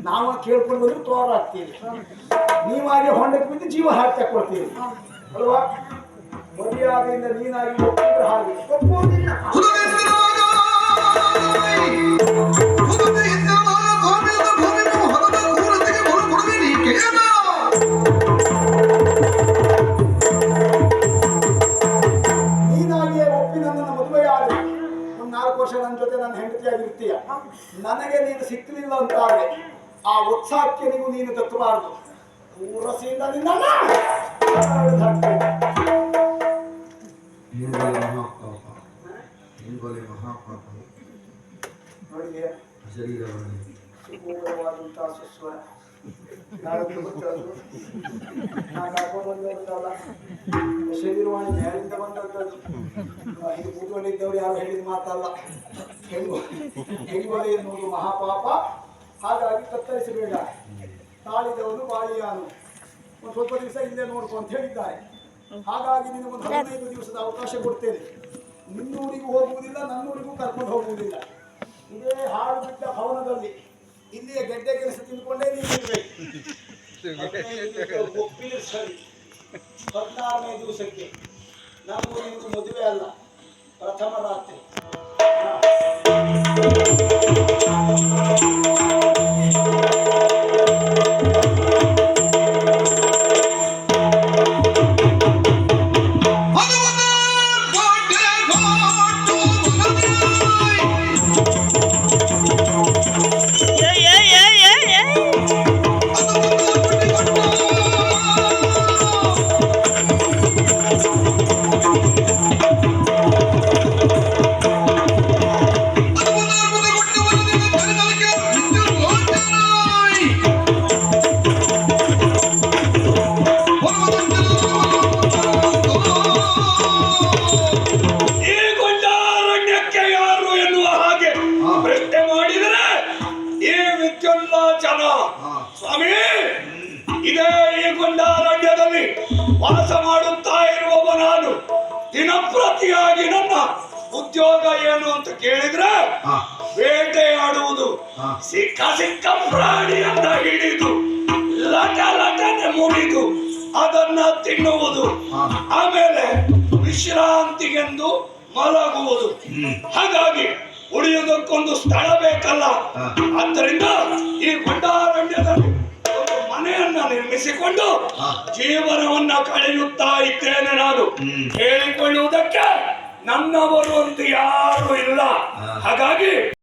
ನಾವು ಕೇಳ್ಕೊಂಡು ಬಂದು ತೋರ ಹಾಕ್ತೀವಿ, ನೀವಾಗೆ ಹೊಂಡಕ್ಕೆ ಬಿದ್ದು ಜೀವ ಹಾಕಿ ಕೊಡ್ತೀವಿ ಅಲ್ವಾ? ಮರ್ಯಾದೆಯಿಂದ ನೀನಾಗಿ ಒಪ್ಪಿದ್ರೆ ಹಾಗೆ ಒಪ್ಪುವುದಿಲ್ಲ. ನೀನಾಗಿಯೇ ಒಪ್ಪಿ ನನ್ನನ್ನು ಮದುವೆಯಾಗಿ ಒಂದು 4 ವರ್ಷ ನನ್ನ ಜೊತೆ ನನ್ನ ಹೆಂಡತಿಯಾಗಿರ್ತೀಯ. ನನಗೆ ನೀನು ಸಿಕ್ಕಲಿಲ್ಲ ಅಂತಾದ್ರೆ ಆ ಉತ್ಸಾಹಕ್ಕೆ ನೀನು ದಕ್ಕಬಾರದು. ಊರಸಿಯಿಂದ ನಿನ್ನನ್ನ ನೋಡಿದೆಯಾ? ಸುಮೂಲವಾದಂತಹ ಸುಸ್ವರ ಶರೀರವಾಣಿ ಮೇಲಿಂದ ಬಂದದ್ದು. ಇದು ಕೂತ್ಕೊಂಡಿದ್ದವ್ರು ಯಾರು ಹೇಳಿದ ಮಾತಲ್ಲ. ಹೆಂಗೊಲೆ ಎನ್ನುವುದು ಮಹಾಪಾಪ. ಹಾಗಾಗಿ ಕತ್ತರಿಸಬೇಡ. ತಾಳಿದವನು ಬಾಳಿಯಾನು. ಒಂದು ಸ್ವಲ್ಪ ದಿವಸ ಇಲ್ಲೇ ನೋಡ್ಕೊ ಅಂತ ಹೇಳಿದ್ದಾರೆ. ಹಾಗಾಗಿ ನಿನಗೊಂದು 15 ದಿವಸದ ಅವಕಾಶ ಕೊಡ್ತೇನೆ. ನಿನ್ನೂರಿಗೂ ಹೋಗುವುದಿಲ್ಲ, ನನ್ನೂರಿಗೂ ಕರ್ಕೊಂಡು ಹೋಗುವುದಿಲ್ಲ. ಇದೇ ಹಾಳು ಬಿದ್ದ ಭವನದಲ್ಲಿ ಇಲ್ಲಿಯ ಗೆಡ್ಡೆ ಕೆಲಸ ತಿಳ್ಕೊಂಡೇ ನೀನಿರ್ಬೇಕು. ಒಪ್ಪಿದ್ರೆ ಸರಿ. 16ನೇ ದಿವಸಕ್ಕೆ ನಮಗೂ ನಿಮಗೂ ಮದುವೆ ಅಲ್ಲ, ಪ್ರಥಮ ರಾತ್ರಿ. ಸ್ವಾಮಿ, ಇದೇ ಈ ಗುಂಡಾರಣ್ಯದಲ್ಲಿ ವಾಸ ಮಾಡುತ್ತಾ ಇರುವವ ನಾನು. ದಿನಪ್ರತಿಯಾಗಿ ನನ್ನ ಉದ್ಯೋಗ ಏನು ಅಂತ ಕೇಳಿದ್ರೆ ಬೇಟೆಯಾಡುವುದು, ಸಿಕ್ಕ ಸಿಕ್ಕ ಪ್ರಾಣಿಯನ್ನ ಹಿಡಿದು ಲಟ ಲಟನೆ ಮುರಿದು ಅದನ್ನ ತಿನ್ನುವುದು, ಆಮೇಲೆ ವಿಶ್ರಾಂತಿಗೆಂದು ಮಲಗುವುದು. ಹಾಗಾಗಿ ಉಳಿಯುವುದಕ್ಕೊಂದು ಸ್ಥಳ ಬೇಕಲ್ಲ. ಆದ್ದರಿಂದ ಈ ಗುಂಡಾರಣ್ಯದಲ್ಲಿ ಒಂದು ಮನೆಯನ್ನ ನಿರ್ಮಿಸಿಕೊಂಡು ಜೀವನವನ್ನ ಕಳೆಯುತ್ತಾ ಇದ್ದೇನೆ ನಾನು. ಹೇಳಿಕೊಳ್ಳುವುದಕ್ಕೆ ನನ್ನವರು ಅಂತ ಯಾರು ಇಲ್ಲ. ಹಾಗಾಗಿ